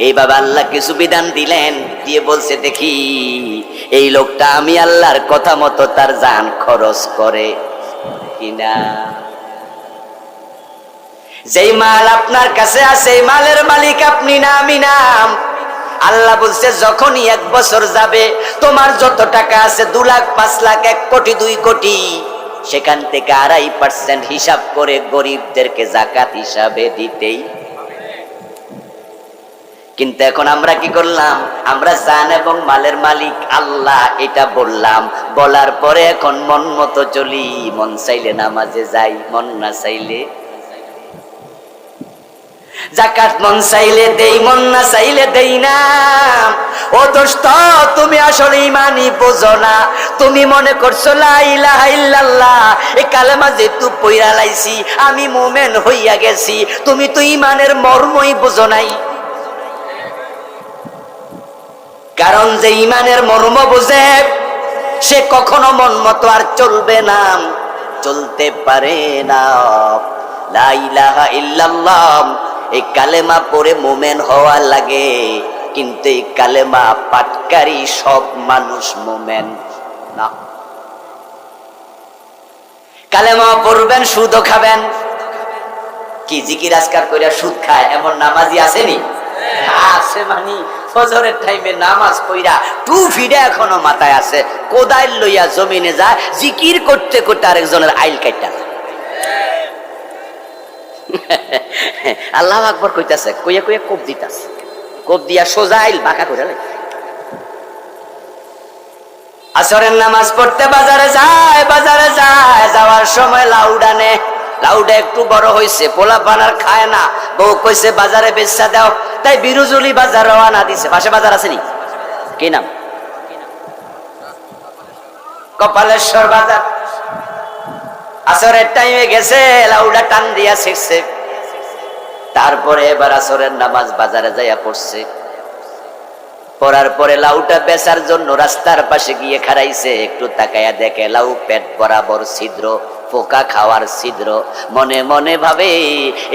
এই বাবা আল্লাহ কিছু বিধান দিলেন, দিয়ে বলছে, দেখি এই লোকটা আমি আল্লাহর কথা মতো তার জান খরচ করে কিনা। যেই মাল আপনার কাছে আছে, এই মালের মালিক আপনি না, আমি না। আল্লাহ বলছে, যখনই 1 বছর যাবে, তোমার যত টাকা আছে 2 লাখ 5 লাখ 1 কোটি 2 কোটি, সেখান থেকে 2.5% হিসাব করে গরিবদেরকে যাকাত হিসাবে দিতেই। কিন্তু এখন আমরা কি করলাম? আমরা জান এবং মালের মালিক আল্লাহ এটা বললাম, বলার পরে এখন মন মতো চলি, মন চাইলে নামাজে যাই, মন না চাইলে যাকাত, মন চাইলে দেই, মন না চাইলে দেই না। ও দোস্ত, তুমি আসলে ইমানই বোঝো না। তুমি মনে করছো লা ইলাহা ইল্লাল্লাহ, এই কালেমা যেহেতু পইরা লাইছি আমি মুমিন হইয়া গেছি, তুমি তো ইমানের মর্মই বোঝো নাই। কারণ যে ইমানের মর্ম বোঝে, সে কখনো মন মতো আর চলবে না, চলতে পারে না। লা ইলাহা ইল্লাল্লাহ, এই কালেমা পড়ে মুমিন হওয়া লাগে, কিন্তু এই কালেমা পাটকারী সব মানুষ মুমিন না। কালেমা পড়বেন, সুদও খাবেন। কি জিকির আজকার কইরা সুদ খায় এমন নামাজি আসেনি? আছে, মানে ফজরের টাইমে নামাজ পড়া টুপিটা এখনো মাথায় আছে, কোদাল লইয়া জমিনে যায়, জিকির করতে করতে আরেকজনের আইল কাটা। আল্লাহু আকবার কইতাছে, কইয়া কইয়া কোপ দিতাছে, কোপ দিয়া সোজাইল বাঁকা করে লাই। আসরের নামাজ পড়তে বাজারে যায়, বাজারে যায়, যাওয়ার সময় লাউডা নে, লাউডা একটু বড় হইছে, পোলা পানার খায় না, বউ কইছে বাজারে বেচা দাও, তাই বিরুজুলি বাজার রওনা দিছে। পাশে বাজার আছে নি? কি নাম? কপালেশ্বর বাজার। আসরের টাইমে গেছে, লাউডা টান দিয়া শিখছে। তারপরে এবার আসরের নামাজ বাজারে যাইয়া পড়ছে। পড়ার পরে লাউটা বেচার জন্য রাস্তার পাশে গিয়ে খাড়াইছে, একটু তাকায়া দেখে লাউ পেট বরাবর ছিদ্র, পোকা খাওয়ার ছিদ্র। মনে মনে ভাবে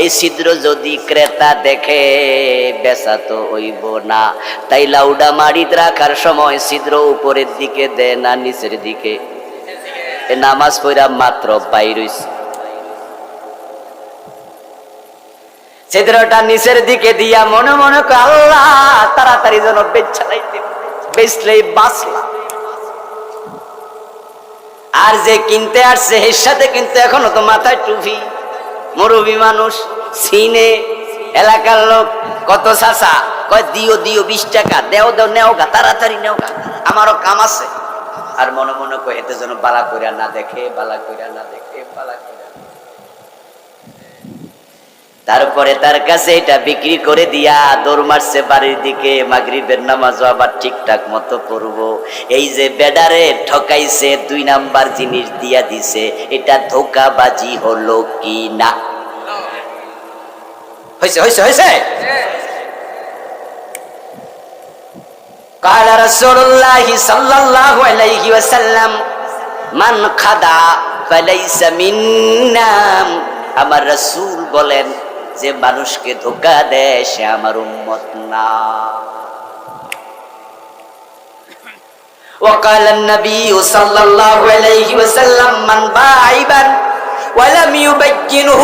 এই ছিদ্র যদি ক্রেতা দেখে বেচা তো হইব না, তাই লাউডা মাড়িত রাখার সময় ছিদ্র উপরের দিকে দেয় না নিচের দিকে? নামাজ পড়া মাত্র বাইর হইছে, ছিদ্রটা নিচের দিকে দিয়া মনে মনে আল্লাহ তাড়াতাড়ি যেন বেচলেই বাঁচলাম। আর যে কিনতে আসছে এর সাথে কিন্তু এখনো তো মাথায় টুপি, মুরব্বী মানুষ, সিনে এলাকার লোক। কত চাচা কয় দিও দিও 20 টাকা দেও দেও, নেও গা তাড়াতাড়ি নেও গা, আমারও কাম আছে। আর মনে মনে কয় এতে যেন বালা কইরা না দেখে, বালা কইরা না দেখে, বালা কইরা। তারপরে তার কাছে এটা বিক্রি করে দিয়া দৌড় মারছে বাড়ির দিকে। মাগরিবের নামাজও আবার ঠিকঠাক মতো পড়বো। এই যে বেডারে ঠকাইছে, 2 নাম্বার জিনিস দিয়া দিছে, এটা ধোকাবাজি হলো কি না? হইছে হইছে হইছে। قال رسول الله صلى الله عليه وسلم من خدع فليس منا। আমার রাসূল বলেন, যে মানুষকে ধোঁকা দেয় সে আমার উম্মত না। وقال النبي صلى الله عليه وسلم من باع عيبا ولم يبينه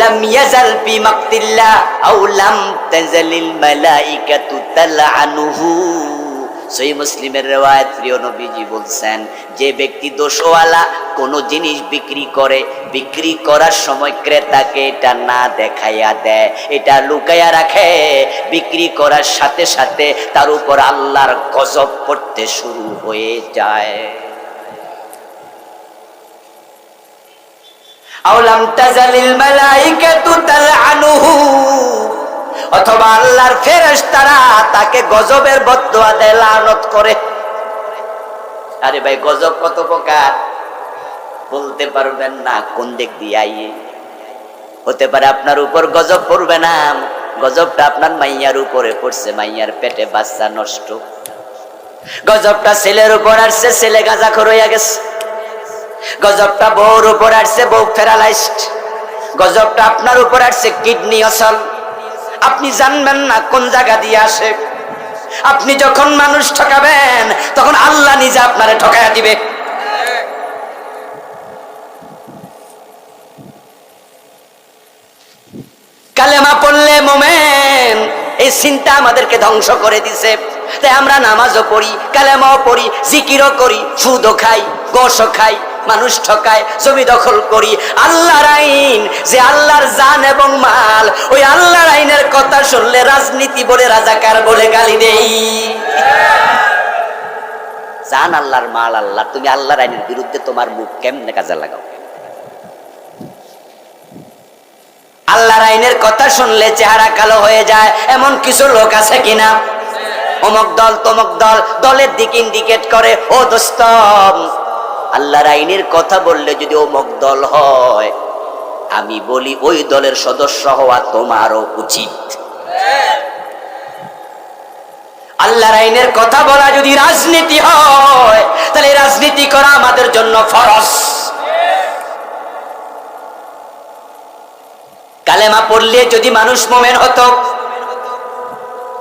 لم يزل في مقت الله أو لم تزل الملائكة تلعنه। সহিহ মুসলিমের রিওয়ায়াত, প্রিয় নবীজি বলছেন, যে ব্যক্তি দোষওয়ালা কোন জিনিস বিক্রি করে, বিক্রি করার সময় ক্রেতাকে এটা না দেখাইয়া দেয়, এটা লুকাইয়া রাখে, বিক্রি করার সাথে সাথে তার উপর আল্লাহর গজব পড়তে শুরু হয়ে যায়। আওলাম তাজালিল মালাইকাতু তালআনুহু, অথবা আল্লাহর ফেরেশতারা তাকে গজবের বদদুয়া দেয়, লানত করে। আরে ভাই, গজব কত প্রকার বলতে পারবেন না, কোন দিক দিয়ে আইয়ে হতে পারে আপনার উপর গজব পড়বে না, গজবটা আপনার মাইয়ার উপরে পড়ছে, মাইয়ার পেটে বাচ্চা নষ্ট। গজবটা ছেলের উপর আসছে, ছেলে গাঁজাখোর হইয়া গেছে। গজবটা বউর উপর আসছে, বউ প্যারালাইজড। গজবটা আপনার উপর আসছে, কিডনি অচল। আপনি জানবেন না কোন জায়গা দিয়ে আসে। আপনি যখন মানুষ ঠকাবেন তখন আল্লাহ নিজে আপনারে ঠকায়া দিবে। কালেমা পড়লে মোমেন, এই চিন্তা আমাদেরকে ধ্বংস করে দিছে। তাই আমরা নামাজও পড়ি, কালেমাও পড়ি, জিকিরও করি, সুদও খাই, গোশও খাই, মানুষ ঠকায়, জমি দখল করি। আল্লাহর আইন, যে আল্লাহর জান এবং মাল, ওই আল্লাহর আইনের কথা শুনলে রাজনীতি বলে, রাজাকার বলে গালি দেই। জান আল্লাহর, মাল আল্লাহ, তুমি আল্লাহর আইনের বিরুদ্ধে তোমার মুখ কেমনে কাজে লাগাও? আল্লাহর আইনের কথা শুনলে চেহারা কালো হয়ে যায়, এমন কিছু লোক আছে কিনা? অমুক দল তমুক দল, দলের দিকে ইন্ডিকেট করে, ও দোস্ত, আল্লাহর আইনের কথা বললে যদি অমুক দল হয়, আমি বলি ওই দলের সদস্য হওয়া তোমারও উচিত। আল্লাহর আইনের কথা বলা যদি রাজনীতি হয়, তাহলে রাজনীতি করা আমাদের জন্য ফরজ। কালেমা পড়লে যদি মানুষ মোমেন হতো,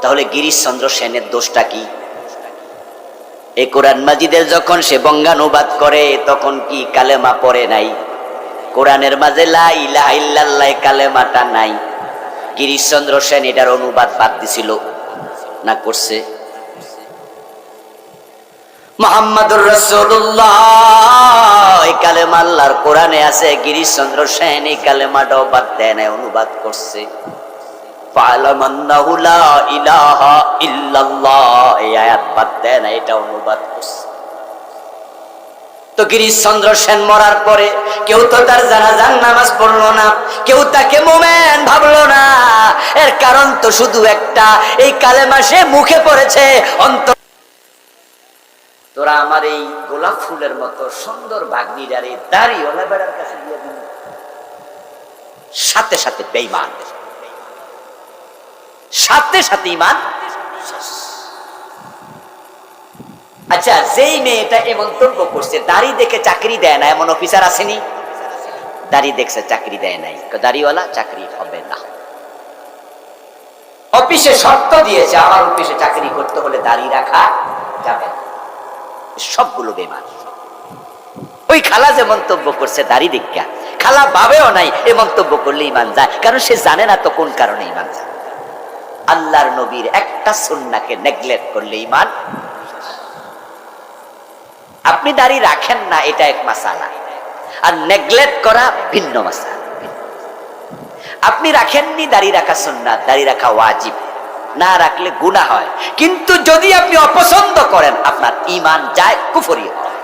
তাহলে গিরিশচন্দ্র সেনের দোষটা কি? এই কোরআন মাজিদের যখন সে বঙ্গানুবাদ করে, তখন কি কালেমা পড়ে নাই? কোরআনের মাঝে লা ইলাহা ইল্লাল্লাহ কালেমাটা নাই। গিরিশচন্দ্র সেন এটার অনুবাদ বাদ দিছিল না? করছে। মুহাম্মাদুর রাসূলুল্লাহ এই কালেমা আল্লাহর কোরআনে আছে। গিরিশচন্দ্র সেন এই কালেমাটাও বাদ দেয় না, অনুবাদ করছে। ফা'লাম আন্নাহু লা ইলাহা ইল্লাল্লাহ, এই আয়াত বাদ দেয় না, এটা অনুবাদ করছে। তো গিরিশচন্দ্র সেন মরার পরে কেউ তো তার জানাজার নামাজ পড়লো না, কেউ তাকে মোমেন ভাবলো না। এর কারণ তো শুধু একটা, এই কালেমা সে মুখে পড়েছে, অন্তর। তোরা আমার এই গোলাপ ফুলের মতো সুন্দর ভাগ্নিটারে দাড়িওয়ালা বেড়ার কাছে দিয়ে দিল, সাথে সাথে বেঈমান, সাথে সাথে ঈমান। আচ্ছা, যেই মেয়েটা এ মন্তব্য করছে দাড়ি দেখে চাকরি দেয় না, এমন অফিসার আসেনি? দাড়ি দেখছে চাকরি দেয় নাই, দাড়িওয়ালা চাকরি হবে না। অফিসে শর্ত দিয়েছে, আমার অফিসে চাকরি করতে হলে দাড়ি রাখা যাবে না। সবগুলো বেঈমান। ওই খালা যে মন্তব্য করছে দাড়ি দেখা, খালা ভাবেও নাই এ মন্তব্য করলে ঈমান যায়, কারণ সে জানে না তো কোন কারণে ঈমান যায়। আল্লাহর নবীর একটা সুন্নাহকে নেগলেক্ট করলে ঈমান। আপনি দাড়ি রাখেন না, এটা এক মাসালা, আর নেগলেক্ট করা ভিন্ন মাসালা। আপনি রাখেননি, দাড়ি রাখা সুন্নাত, দাড়ি রাখা ওয়াজিব, না রাখলে গুনাহ হয়। কিন্তু যদি আপনি অপছন্দ করেন, আপনার ঈমান যায়, কুফরি হয়।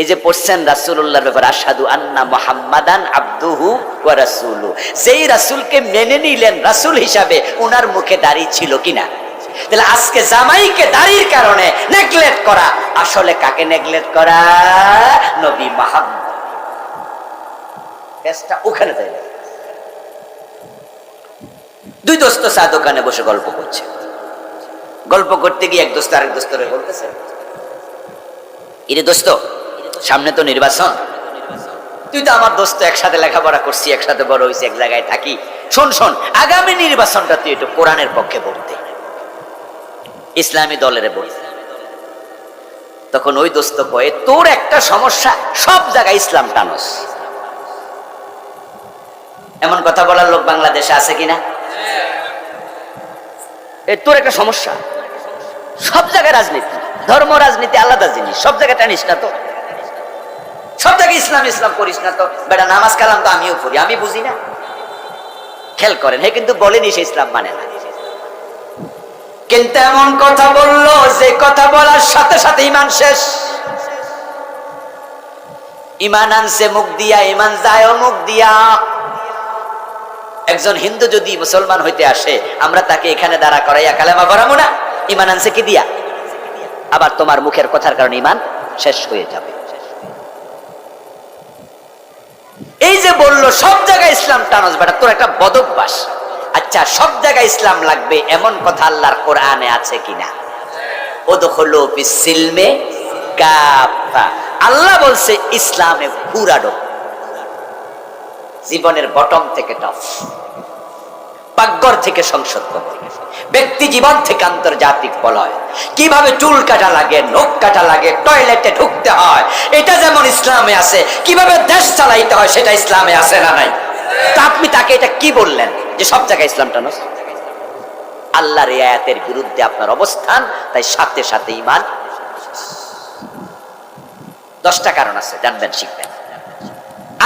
এই যে পড়ছেন রাসূলুল্লাহর ব্যাপারে, আশহাদু আন্না মুহাম্মাদান আবদুহু ওয়া রাসূলুহু, যেই রাসূলকে মেনে নিলেন রাসূল হিসাবে, ওনার মুখে দাড়ি ছিল কিনা? তাহলে আজকে জামাইকে দাড়ির কারণে নেগলেক্ট করা, আসলে কাকে নেগলেক্ট করা? নবী মুহাম্মদ। কেসটা ওখানে যাই। দুই দোস্ত চা দোকানে বসে গল্প করছে। গল্প করতে গিয়ে এক দোস্ত আরেক দোস্তরে বলতেছে, ইরে দোস্ত, সামনে তো নির্বাচন, তুই তো আমার দোস্ত, একসাথে লেখাপড়া করছি, একসাথে বড় হয়েছি, এক জায়গায় থাকি। শোন শোন, আগামী নির্বাচনটা তুই একটু কোরআনের পক্ষে ভোট দে, ইসলামী দলের ভোট। তখন ওই দোস্ত কয়ে, তোর একটা সমস্যা, সব জায়গায় ইসলাম টানস। এমন কথা বলার লোক বাংলাদেশে আছে কিনা? তোর একটা সমস্যা, সব জায়গায় রাজনীতি, ধর্ম রাজনীতি আলাদা জিনিস, সব জায়গায় টানিস না তো, সব জায়গায় ইসলাম ইসলাম করিস না তো। বেটা নামাজ কালাম তো আমিও পড়ি, আমি বুঝি না? খেয়াল করেন, হে কিন্তু বলেনি সে ইসলাম মানে না, কিন্তু এমন কথা বললো যে কথা বলার সাথে সাথে ঈমান শেষ। ঈমান আনছে মুখ দিয়া, ঈমান যায় মুখ দিয়া। একজন হিন্দু যদি মুসলমান হইতে আসে, আমরা তাকে এখানে দাঁড়া করাইয়া কালেমা পড়াবো না? ঈমান আনছে কি দিয়া? আবার তোমার মুখের কথার কারণে ঈমান শেষ হয়ে যাবে। এই যে বললো সব জায়গায় ইসলাম টানস, বেটা তোর একটা বদভ্যাস। আচ্ছা, সব জায়গায় ইসলাম লাগবে এমন কথা আল্লাহর কোরআনে আছে কিনা? উদখুলু ফিস সিলমে কাফা, আল্লাহ বলছে ইসলামে পুরা ঢোক, জীবনের বটম থেকে টপ, পাকঘর থেকে সংসদ ভবন, ব্যক্তি জীবন থেকে আন্তর্জাতিক বলয়, কিভাবে চুল কাটা লাগে, নখ কাটা লাগে, টয়লেটে ঢুকতে হয়, এটা যেমন ইসলামে আছে, কিভাবে দেশ চালাইতে হয় সেটা ইসলামে আছে না নাই? তা আপনি তাকে এটা কি বললেন যে সব জায়গায় ইসলাম টানো? আল্লাহর এই আয়াতের বিরুদ্ধে আপনার অবস্থান, তাই সাথে সাথে ঈমান। 10টা কারণ আছে, জানবেন, শিখবেন।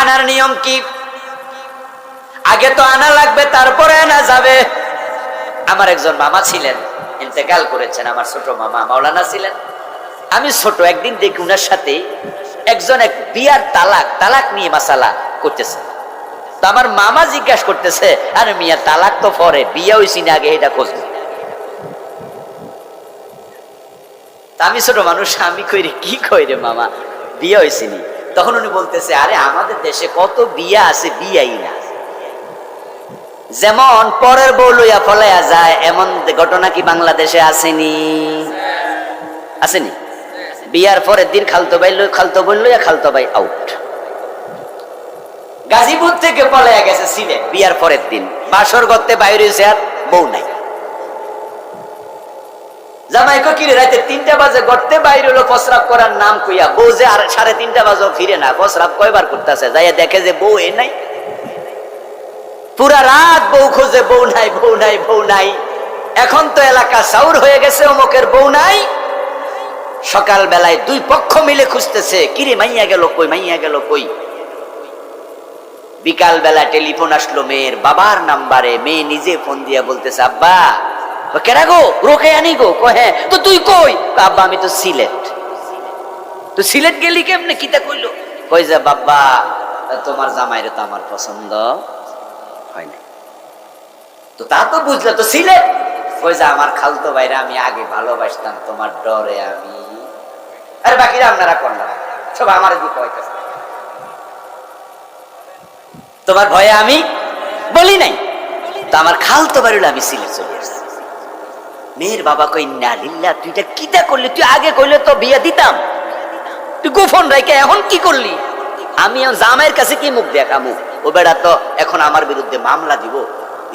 আনার নিয়ম কি? আগে তো আনা লাগবে, তারপরে আনা যাবে। আমার একজন মামা ছিলেন, ইন্তেকাল করেছেন, আমার ছোট মামা মাওলানা ছিলেন। আমি ছোট, একদিন দেখি উনার সাথে একজন এক বিয়ার তালাক নিয়ে মাসালা করতেছে। তো আমার মামা জিজ্ঞাসা করতেছে, আরে মিয়া তালাক তো পরে, বিয়ে হয়েছি না আগে, এটা খোঁজ। আমি ছোট মানুষ, আমি কই রে, কি কই রে মামা, বিয়ে হয়েছি নি? তখন উনি বলতেছে, আরে আমাদের দেশে কত বিয়া আছে, বিয়াই না। যেমন পরের বউ লইয়া ফলাইয়া যায়, এমন ঘটনা কি বাংলাদেশে আসেনি? আসেনি? বিয়ার পরের দিন খালতো বই লইয়া খালতো ভাই আউট। গাজীপুর থেকে পলাইয়া গেছে সিলেট, বিয়ার পরের দিন বাসর করতে বাইরে হয়েছে, আর বউ নাই। জামাই কিরে রাতে 3টা বাজে গড়তে বাইরে হলো প্রস্রাব করার নাম কইয়া, বউ যে আর 3:30 বাজে ফিরে না, প্রস্রাব কয়বার করতেছে, যাইয়া দেখে যে বউ এ নাই। পুরা রাত বউ খোঁজে, বউ নাই, বউ নাই, বউ নাই। এখন তো এলাকা চাউর হয়ে গেছে, অমুকের বউ নাই। সকাল বেলায় দুই পক্ষ মিলে খুঁজতেছে, কিরে মাইয়া গেল কই, মাইয়া গেল কই। বিকাল বেলা টেলিফোন আসলো মেয়ের বাবার নাম্বারে, মেয়ে নিজে ফোন দিয়া বলতেছে, আব্বা। কেরা গো? রোকে আনি গো। হ্যাঁ। তো তুই কই? আব্বা আমি তো সিলেট। তো সিলেট গেলি কেমনে? কিতা কইলো? কই যে বাবা তোমার জামাইরে তো আমার পছন্দ হয় না। তো তা তো বুঝলে, তো সিলেট। কই যে আমার খালতো ভাইরা আমি আগে ভালোবাসতাম, তোমার ডরে আমি। আরে বাকিরা আপনারা কোন না, সব আমার দিকে কইতেছে, তোমার ভয়ে আমি বলি নাই। তো আমার খালতো ভাইরা আমি সিলেট চলে আসছি। মেয়ের বাবা কই, না লিল্লা তুই এটা কিতা করলি? তুই আগে কইলে তো বিয়ে দিতাম, তুই গোপন রাইকে এখন কি করলি? আমি জামাইয়ের কাছে কি মুখ দেখামু? ও বেড়া তো এখন আমার বিরুদ্ধে মামলা দিব,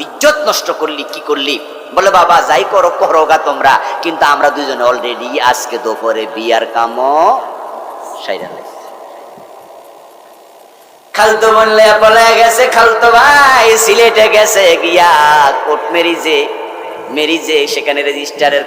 ইজ্জত নষ্ট করলি, কি করলি? বলে বাবা যাই করো করোগা তোমরা, কিন্তু আমরা দুজনে অলরেডি আজকে দুপুরে বিয়ার কামও সাইরা নাই। খালতো বললে বলে গেছে, খালতো ভাই সিলেটে গেছে গিয়া কোর্ট মেরিজে সেখানে রেজিস্ট্রারের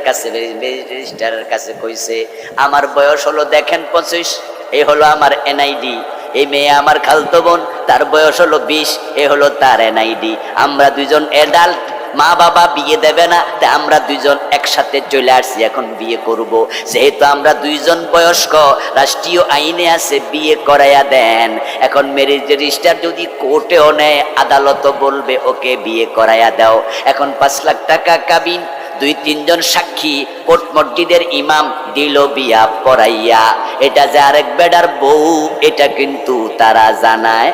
কাছে কইছে আমার বয়স হলো দেখেন 25, এই হলো আমার এনআইডি। এই মেয়ে আমার খালতো বোন, তার বয়স হলো 20, এ হলো তার এনআইডি। আমরা দুইজন অ্যাডাল্ট, মা বাবা বিয়ে দেবে না, তাই আমরা দুইজন একসাথে চলে আসছি, এখন বিয়ে করব। যেহেতু আমরা দুইজন বয়স্ক, রাষ্ট্রীয় আইনে আছে বিয়ে করাইয়া দেন। এখন ম্যারেজ রেজিস্টার যদি কোর্টেও নেয়, আদালতও বলবে ওকে বিয়ে করাইয়া দাও। এখন 5 লাখ টাকা কাবিন, 2-3 জন সাক্ষী, কোর্ট মসজিদের ইমাম দিল বিয়া পড়াইয়া। এটা যে আরেক বেডার বউ, এটা কিন্তু তারা জানায়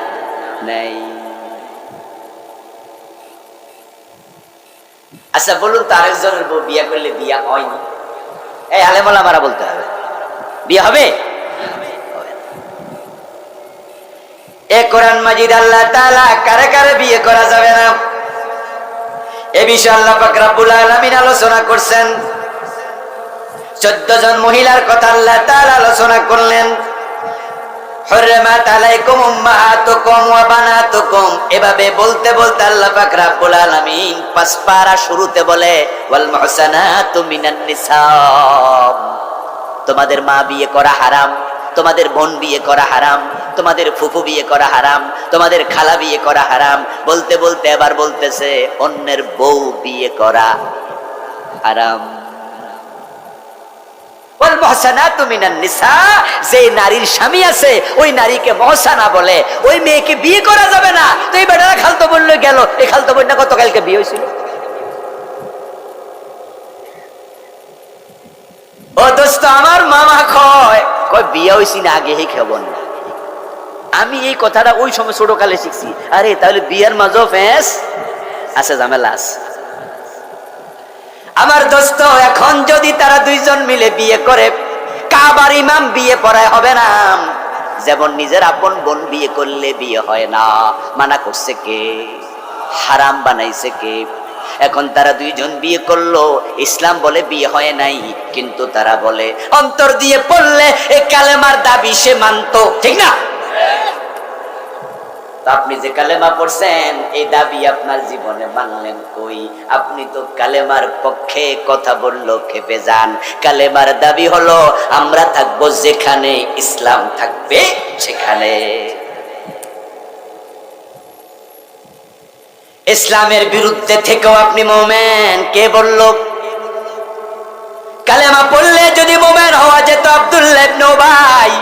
নাই। আচ্ছা বলুন তো, আরেকজনের বউ বিয়া করলে বিয়া হয়নি? এই আলেমুল আমারা বলতে হবে, বিয়ে হবে? এ কোরআন মাজিদ আল্লাহ তাআলা কারে কারে বিয়ে করা যাবে না এ বিষয়ে আল্লাহ পাক রব্বুল আলামিন আলোচনা করছেন। 14 জন মহিলার কথা আল্লাহ তাআলা আলোচনা করলেন। হুরমাত আলাইকুম উম্মাহাতুকুম ওয়া বানাতুকুম, এভাবে বলতে বলতে আল্লাহ পাক রব্বুল আলামিন 5 পারা শুরুতে বলে ওয়াল মুহসানাতু মিনান নিসা, তোমাদের মা বিয়ে করা হারাম, তোমাদের বোন বিয়ে করা হারাম, তোমাদের ফুফু বিয়ে করা হারাম, তোমাদের খালা বিয়ে করা হারাম। বলতে বলতে এবার বলতেছে অন্যের বউ বিয়ে করা হারাম। ওয়াল মুহসানাতু মিনান নিসা, যে নারীর স্বামী আছে ওই নারীকে মুহসানা বলে, ওই মেয়েকে বিয়ে করা যাবে না। তো এই বেটারা খালতো বললে গেল, এই খালতো বোনটা গতকালকে বিয়ে হয়েছিল। ও দোস্ত আমার মামা কয় বিয়ে হয়েছি না আগে হে খেব না। আমি এই কথাটা ওই সময় ছোটকালে শিখছি। আরে তাহলে বিয়ের মাঝও ফেস আছে, ঝামেলা আছে। আমার দোস্ত এখন যদি তারা দুইজন মিলে বিয়ে করে, কাবার ইমাম বিয়ে পড়ায় হবে না। যেমন নিজের আপন বোন বিয়ে করলে বিয়ে হয় না, মানা করছে কে? হারাম বানাইছে কে? এখন তারা দুইজন বিয়ে করলো, ইসলাম বলে বিয়ে হয় নাই, কিন্তু তারা বলে অন্তর দিয়ে পড়লে এই কালেমার দাবি সে মানতো, ঠিক না? আপনি যে কালেমা পড়ছেন এই দাবি আপনার জীবনে মানলেন কই? আপনি তো কালেমার পক্ষে কথা বললো খেপে যান। কালেমার দাবি হলো আমরা থাকবো যেখানে, ইসলাম থাকবে সেখানে। ইসলামের বিরুদ্ধে থেকেও আপনি মোমেন, কে বলল? কালেমা পড়লে যদি মোমেন হওয়া যেত, আব্দুল্লাহ ইবনে উবাই,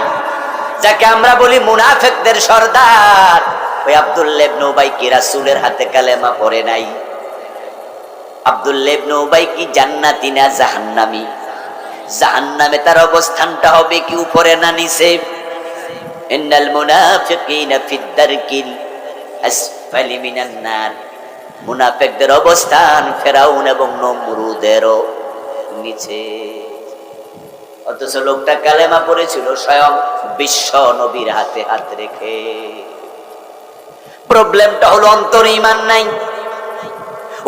যাকে আমরা বলি মুনাফিকদের সর্দার, ওই আব্দুল্লাহ ইবনে উবাই কি রাসূলের হাতে কালেমা পড়ে নাই? আব্দুল্লাহ ইবনে উবাই কি জান্নাতি না জাহান্নামী? জাহান্নামে তার অবস্থানটা হবে কি উপরে না নিচে? ইন্নাল মুনাফিকিনা ফিদ দারকিল আসফালি মিনান নার, মুনাফিকদের অবস্থান ফেরাউন এবং নমরুদেরও নিচে। অথচ লোকটা কালেমা পড়েছিল স্বয়ং বিশ্ব নবীর হাতে হাত রেখে। প্রবলেমটা হলো অন্তরে ঈমান নাই।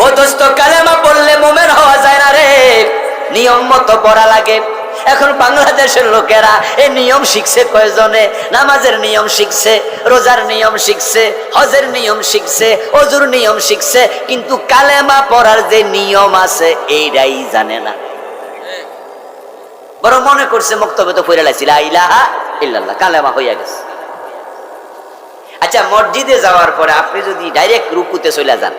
ও দোস্ত কালেমা পড়লে মুমিন হওয়া যায় না রে, নিয়ম মতো পড়া লাগে। এখন বাংলাদেশের লোকেরা এই নিয়ম শিখছে কয়জনে? নামাজের নিয়ম শিখছে, রোজার নিয়ম শিখছে, হজের নিয়ম শিখছে, অজুর নিয়ম শিখছে, কিন্তু কালেমা পড়ার যে নিয়ম আছে এইটাই জানে না। বড় মনে করছে মক্তবে তো পড়ে লাইছি লা ইলাহা ইল্লাল্লাহ, কালেমা হইয়া গেছে। আচ্ছা, মসজিদে যাওয়ার পরে আপনি যদি ডাইরেক্ট রুকুতে চলে যান,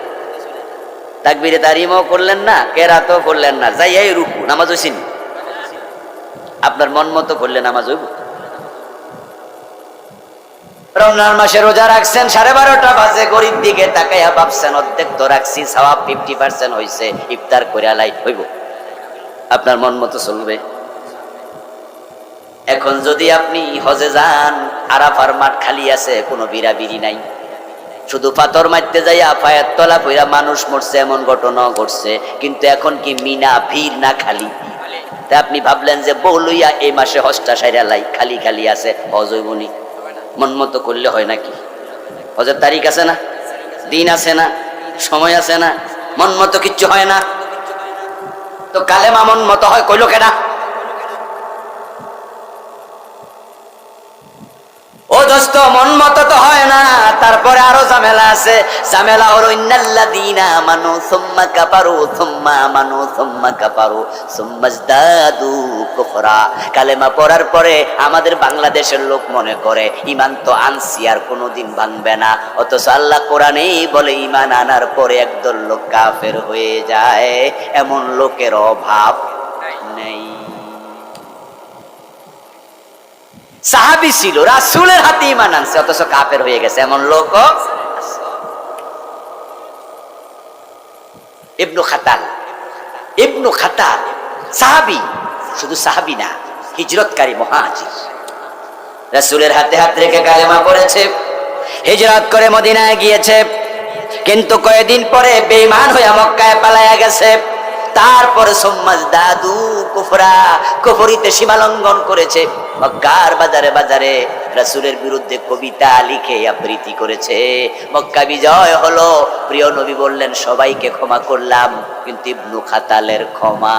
তাকবীরে তাহরিমও করলেন না, কেরাতও করলেন না, যাইয়াই রুকু, নামাজ হইছে নি? আপনার মন মতো করলে নামাজ হইব? রমজান মাসে রোজা রাখছেন, 12:30 বাজে, গরিব দিকে তাকাইয়া ভাবছেন অর্ধেক তো রাখছি, সওয়াব 50% হইছে, ইফতার করে লাই হইব? আপনার মন মতো চলবে? এখন যদি আপনি হজে যান, আরাফার মাঠ খালি আছে, কোনো বিরাবিরি নাই, শুধু পাথর মারতে যাইয়া পায়ের তলা পইরা মানুষ মরছে, এমন ঘটনা ঘটছে, কিন্তু এখন কি মিনা ভিড় না খালি? তা আপনি ভাবলেন যে বউ লইয়া এই মাসে হজটা সাইরা লাই, খালি খালি আছে, হজ হইবনি? মন মতো করলে হয় নাকি? হজের তারিখ আছে না, দিন আছে না, সময় আছে না, মন মতো কিচ্ছু হয় না। তো কালেমা মন মতো হয় কইল কেডা? ও দোস্ত, মন মতো তো হয় না, তারপরে আরো ঝামেলা আছে। ঝামেলা হলো ইন্নাল্লাযীনা আমানু সুম্মা কাফারু সুম্মা আমানু সুম্মা কাফারু সুম্মা ইজদাদু কুফরা। কালেমা পড়ার পরে আমাদের বাংলাদেশের লোক মনে করে ঈমান তো আনছি আর কোনোদিন ভাঙবে না, অথচ আল্লাহ কোরআনেই বলে ঈমান আনার পরে একদল লোক কাফের হয়ে যায়। এমন লোকের অভাব নেই। সাহাবী ছিল, রাসূলের হাতে ঈমান আনছে, অথচ কাফের হয়ে গেছে, এমন লোক। ইবনু খাতাল সাহাবী, শুধু সাহাবী না, হিজরতকারী মুহাজির। রাসূলের হাতে হাত রেখে কালেমা পড়েছে, হিজরত করে মদিনায় গিয়েছে, কিন্তু কয়েকদিন পরে বেঈমান হয়ে মক্কায় পালায়া গেছে। তারপরে সুম্মাজ দাদু কুফরা, কুফরিতে সীমালঙ্ঘন করেছে। মক্কার বাজারে বাজারে রাসূলের বিরুদ্ধে কবিতা লিখে আবৃত্তি করেছে। মক্কা বিজয় হলো, প্রিয় নবী বললেন সবাইকে ক্ষমা করলাম, কিন্তু ইবনু খাতালের ক্ষমা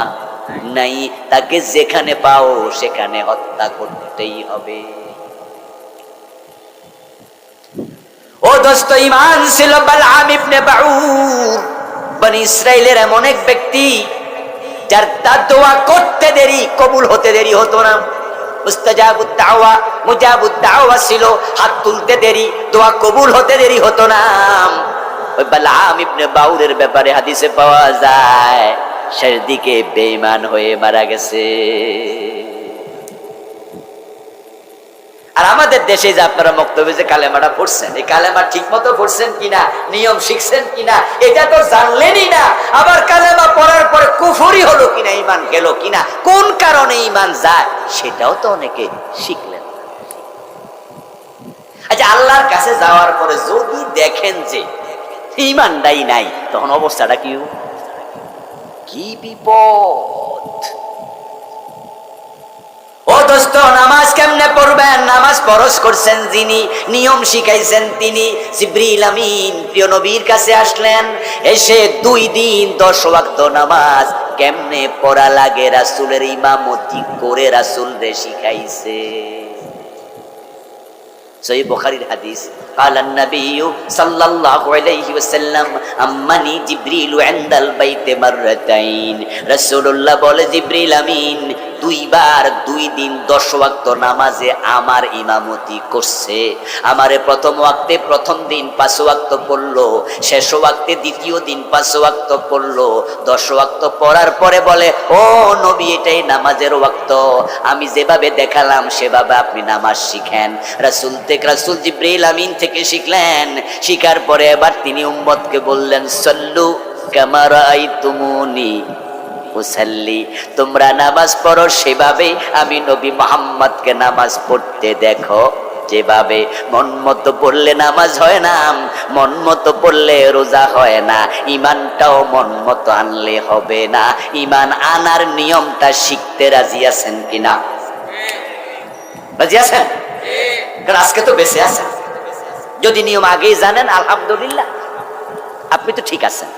নাই, তাকে যেখানে পাও সেখানে হত্যা করতেই হবে। ও দোস্ত, ঈমান ছিল বালআম ইবনে বাউর, বনি ইসরাইলের এমন এক ব্যক্তি যার দোয়া করতে দেরি, কবুল হতে দেরি হতো না। মুস্তাজাবুদ দাওয়া, মুজাবুদ দাওয়া ছিল, হাত তুলতে দেরি, দোয়া কবুল হতে দেরি হতো না। ওই বালআম ইবনে বাউরের ব্যাপারে হাদিসে পাওয়া যায় শেষ দিকে বেঈমান হয়ে মারা গেছে। আর আমাদের দেশে যে আপনারা মক্তবে যে কালেমাটা পড়ছেন, এই কালেমা ঠিক মতো পড়ছেন কিনা, নিয়ম শিখছেন কিনা, এটা তো জানলেনই না। আবার কালেমা পড়ার পরে কুফরি হলো কিনা, ঈমান গেল কিনা, কোন কারণে ঈমান যায় সেটাও তো অনেকে শিখলেন। আচ্ছা, আল্লাহর কাছে যাওয়ার পরে যদি দেখেন যে ঈমানটাই নাই, তখন অবস্থাটা কি বিপদ। ও দোস্ত, নামাজ কেমনে পড়বেন? নামাজ ফরজ করছেন যিনি, নিয়ম শিখাইছেন তিনি, জিবরিল আমিন প্রিয় নবীর কাছে আসলেন, এসে 2 দিন 10 ওয়াক্ত নামাজ কেমনে পড়া লাগে রাসূলের ইমামতি করে রাসূল রে শিখাইছে। সহিহ বুখারীর হাদিস, কালান নবিয়্যু সাল্লাল্লাহু আলাইহি ওয়াসাল্লাম আম্মানি জিবরিল ইনদাল বাইতে মাররাতাইন। রাসূলুল্লাহ বলে জিবরিল আমিন 2 বার 2 দিন 10 ওয়াক্ত নামাজে আমার ইমামতি করছে। আমারে প্রথম ওয়াক্তে প্রথম দিন 5 ওয়াক্ত পড়লো, শেষ ওয়াক্তে দ্বিতীয় দিন 5 ওয়াক্ত পড়লো। 10 ওয়াক্ত পড়ার পরে বলে, ও নবী, এটাই নামাজের ওয়াক্ত, আমি যেভাবে দেখালাম সেভাবে আপনি নামাজ শিখেন। রাসূল জিবরিল আমিন থেকে শিখলেন। শিখার পরে এবার তিনি উম্মতকে বললেন, সাল্লু কামা রাআইতুমুনি উসাল্লি, তোমরা নামাজ পড়ো সেভাবে আমি নবী মুহাম্মদকে নামাজ পড়তে দেখো যেভাবে। মন মতো পড়লে নামাজ হয় না, মন মতো পড়লে রোজা হয় না, ঈমানটাও মন মতো আনলে হবে না। ঈমান আনার নিয়মটা শিখতে রাজি আছেন কিনা? রাজি আছেন? কারণ আজকে তো বেঁচে আছেন, যদি নিয়ম আগেই জানেন আলহামদুলিল্লাহ, আপনি তো ঠিক আছেন।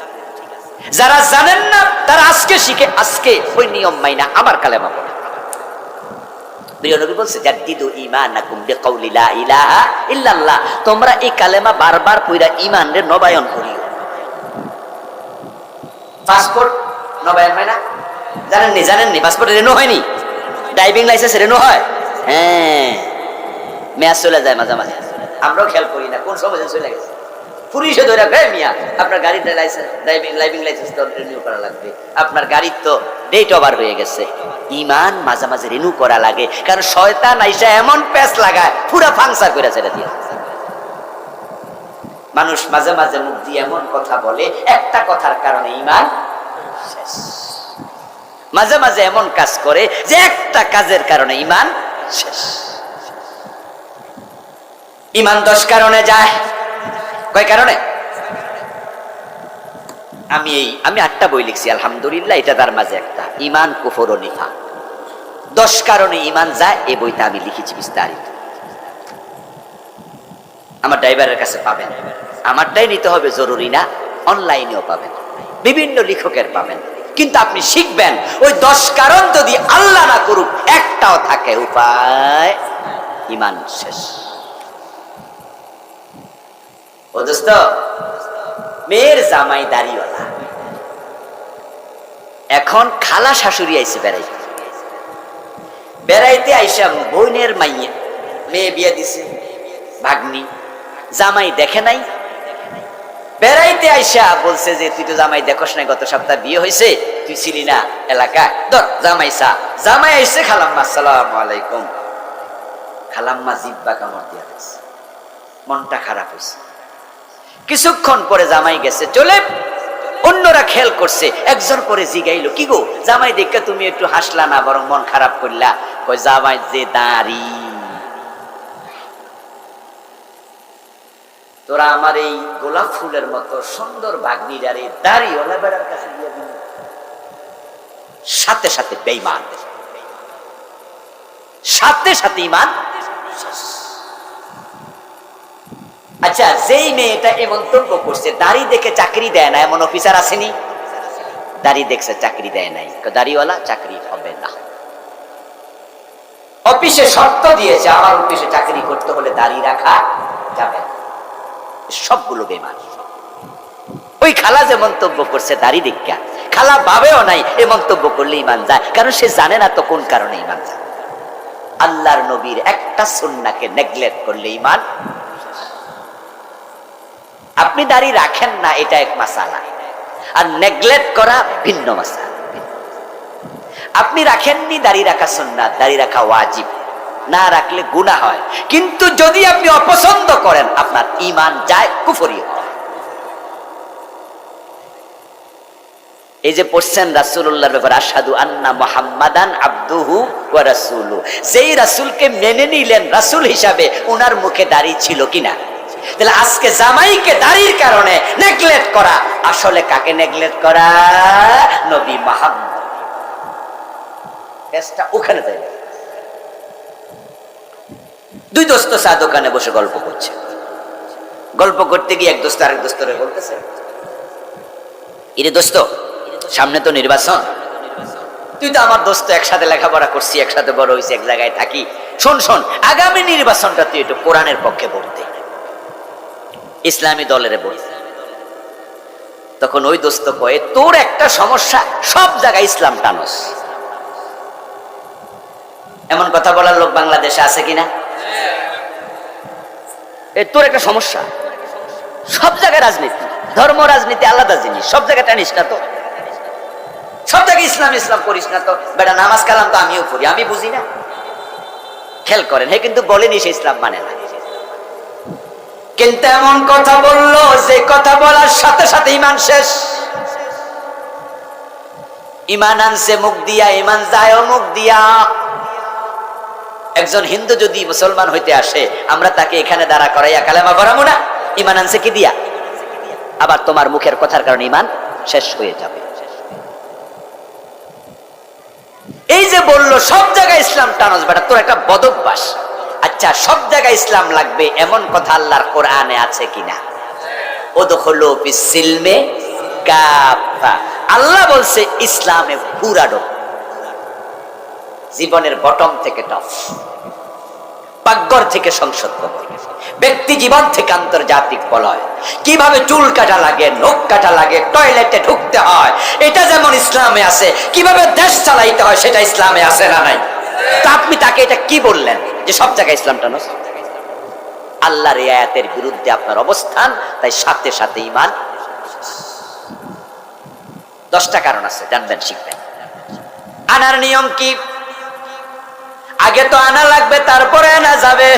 যারা জানেন না তারা আজকে শিখে, আজকে ওই নিয়ম মাইনা আবার কালেমা পড়ে। প্রিয় নবী বলছে জাদ্দিদু ঈমানাকুম বিকাউলি লা ইলাহা ইল্লাল্লাহ, তোমরা এই কালেমা বারবার পড়া ঈমানের নবায়ন করিও। পাসপোর্ট নবায়ন হয় না? জানেননি পাসপোর্ট রিনিউ হয়নি? ড্রাইভিং লাইসেন্স রিনিউ হয়? হ্যাঁ, মেয়াদ চলে যায় মাঝে মাঝে, আমরাও খেয়াল করি না কোন সময় চলে গেছে। পুলিশে ধরে রাখে, মিয়া আপনার গাড়ির লাইসেন্স ড্রাইভিং লাইসেন্স তো রিনিউ করা লাগবে, আপনার গাড়ির তো ডেট ওভার হয়ে গেছে। ঈমান মাঝে মাঝে রিনিউ করা লাগে, কারণ শয়তান আইসা এমন প্যাচ লাগায় পুরা ফাংশন করে ছেড়ে দিয়ে। মানুষ মাঝে মাঝে মুখ দিয়ে এমন কথা বলে, একটা কথার কারণে ঈমান শেষ। মাঝে মাঝে এমন কাজ করে যে একটা কাজের কারণে ঈমান শেষ। ঈমান 10 কারণে যায়। কয় কারণে? আমি 8টা বই লিখছি, আলহামদুলিল্লাহ, এটা তার মাঝে একটা। ঈমান, কুফর ও নিফাক, 10 কারণে ঈমান যায়, এই বইটা আমি লিখেছি বিস্তারিত। আমার ড্রাইভারের কাছে পাবেন, আমারটাই নিতে হবে জরুরি না, অনলাইনেও পাবেন, বিভিন্ন লেখকের পাবেন। কিন্তু আপনি শিখবেন ওই 10 কারণ যদি আল্লাহ না করুক একটাও থাকে, উপায় ঈমান শেষ। ও দোস্ত, মেয়ের জামাই দাড়িওয়ালা, এখন খালা শাশুড়ি আইছে বেড়াইতে আইসা বোনের মাইয়া মেয়ে বিয়ে দিছে, ভাগ্নি জামাই দেখে নাই, বেড়াইতে আইসা বলছে যে তুই তো জামাই দেখোস নাই, গত সপ্তাহ বিয়ে হয়েছে, তুই ছিলি না এলাকায়, ধর জামাই চা। জামাই আইসে, খালাম্মা আসসালামু আলাইকুম। খালাম্মা জিব্বা কামড় দিয়া গেছে, মনটা খারাপ হয়েছে। কিছুক্ষণ পরে জামাই গেছে চলে, অন্যরা খেয়াল করছে, একজন পরে জিগাইল, কি গো জামাই দেখে তুমি একটু হাসলা না, বরং মন খারাপ করলা? কই জামাই যে দাড়ি, তোরা আমার এই গোলাপ ফুলের মতো সুন্দর ভাগ্নির এই দাড়িওয়ালা বেড়ার কাছে দিয়ে দিল। সাথে সাথে বেঈমান, সাথে সাথে ঈমান। আচ্ছা, যেই মেয়েটা এই মন্তব্য করছে দাড়ি দেখে চাকরি দেয় না, এমন অফিসার আসেনি? দাড়ি দেখছে চাকরি দেয় নাই, দাড়িওয়ালা চাকরি হবে না। অফিসে শর্ত দিয়েছে, আমার অফিসে চাকরি করতে হলে দাড়ি রাখা যাবে না। সবগুলো বেঈমান। ওই খালা যে মন্তব্য করছে দাড়ি দেখা, খালা ভাবেও নাই এ মন্তব্য করলে ঈমান যায়, কারণ সে জানে না তো কোন কারণে ঈমান যায়। আল্লাহর নবীর একটা সুন্নাহকে নেগলেক্ট করলে ঈমান। আপনি দাড়ি রাখেন না, এটা এক মাসালা, আর নেগলেক্ট করা ভিন্ন মাসালা। আপনি রাখেননি, দাড়ি রাখা সুন্নাত, দাড়ি রাখা ওয়াজিব, না রাখলে গুনাহ হয়। কিন্তু যদি আপনি অপছন্দ করেন, আপনার ঈমান যায় কুফরি হয়। এই যে পড়ছেন রাসূলুল্লাহর ব্যাপারে, আশহাদু আন্না মুহাম্মাদান আবদুহু ওয়া রাসূলুহু, যেই রাসূলকে মেনে নিলেন রাসূল হিসাবে, ওনার মুখে দাড়ি ছিল কিনা? তাহলে আজকে জামাইকে দাড়ির কারণে নেগলেক্ট করা, আসলে কাকে নেগলেক্ট করা? নবী মুহাম্মদ। কেসটা ওখানে যাই। দুই দোস্ত চা দোকানে বসে গল্প করছে, গল্প করতে গিয়ে এক দোস্ত আরেক দোস্তরে বলতেছে, ইরে দোস্ত, সামনে তো নির্বাচন, তুই তো আমার দোস্ত, একসাথে লেখাপড়া করছি, একসাথে বড় হয়েছি, এক জায়গায় থাকি, শোন শোন, আগামী নির্বাচনটা তুই একটু কোরআনের পক্ষে বলতে, ইসলামী দলের বলতে। তখন ওই দোস্ত কয়ে, তোর একটা সমস্যা, সব জায়গায় ইসলাম টানস। এমন কথা বলার লোক বাংলাদেশে আছে কিনা? তোর একটা সমস্যা, সব জায়গায় রাজনীতি, ধর্ম রাজনীতি আলাদা জিনিস, সব জায়গায় টানিস না তো, সব জায়গায় ইসলাম ইসলাম করিস না তো। বেটা নামাজ কালাম তো আমিও করি, আমি বুঝি না? খেয়াল করেন, হে কিন্তু বলেনি সে ইসলাম মানে না, কিন্তু এমন কথা বললো যে কথা বলার সাথে সাথে ঈমান শেষ। ঈমান আনছে মুখ দিয়া, ঈমান যায় মুখ দিয়া। একজন হিন্দু যদি মুসলমান হইতে আসে, আমরা তাকে এখানে দাঁড়া করাইয়া কালেমা পড়াবো না? ঈমান আনছে কি দিয়া? আবার তোমার মুখের কথার কারণে ঈমান শেষ হয়ে যাবে। এই যে বললো সব জায়গায় ইসলাম টানস, বেটা তোর একটা বদভ্যাস। আচ্ছা, সব জায়গায় ইসলাম লাগবে এমন কথা আল্লাহর কোরআনে আছে কিনা? উদখুলু ফিস-সিলমে কাফা, আল্লাহ বলছে ইসলামে পুরা ঢোক। জীবনের বটম থেকে টপ, পাকঘর থেকে সংসদ ভবন, ব্যক্তি জীবন থেকে আন্তর্জাতিক বলয়, কিভাবে চুল কাটা লাগে, নখ কাটা লাগে, টয়লেটে ঢুকতে হয়, এটা যেমন ইসলামে আছে, কিভাবে দেশ চালাইতে হয় সেটা ইসলামে আছে না নাই? তা আপনি তাকে এটা কি বললেন যে সব জায়গায় ইসলামটা নষ্ট? আল্লাহর এই আয়াতের বিরুদ্ধে আপনার অবস্থান, তাই সাথে সাথে ঈমান। 10টা কারণ আছে, জানবেন, শিখবেন। আনার নিয়ম কি? আগে তো আনা লাগবে, তারপরে আনা যাবে।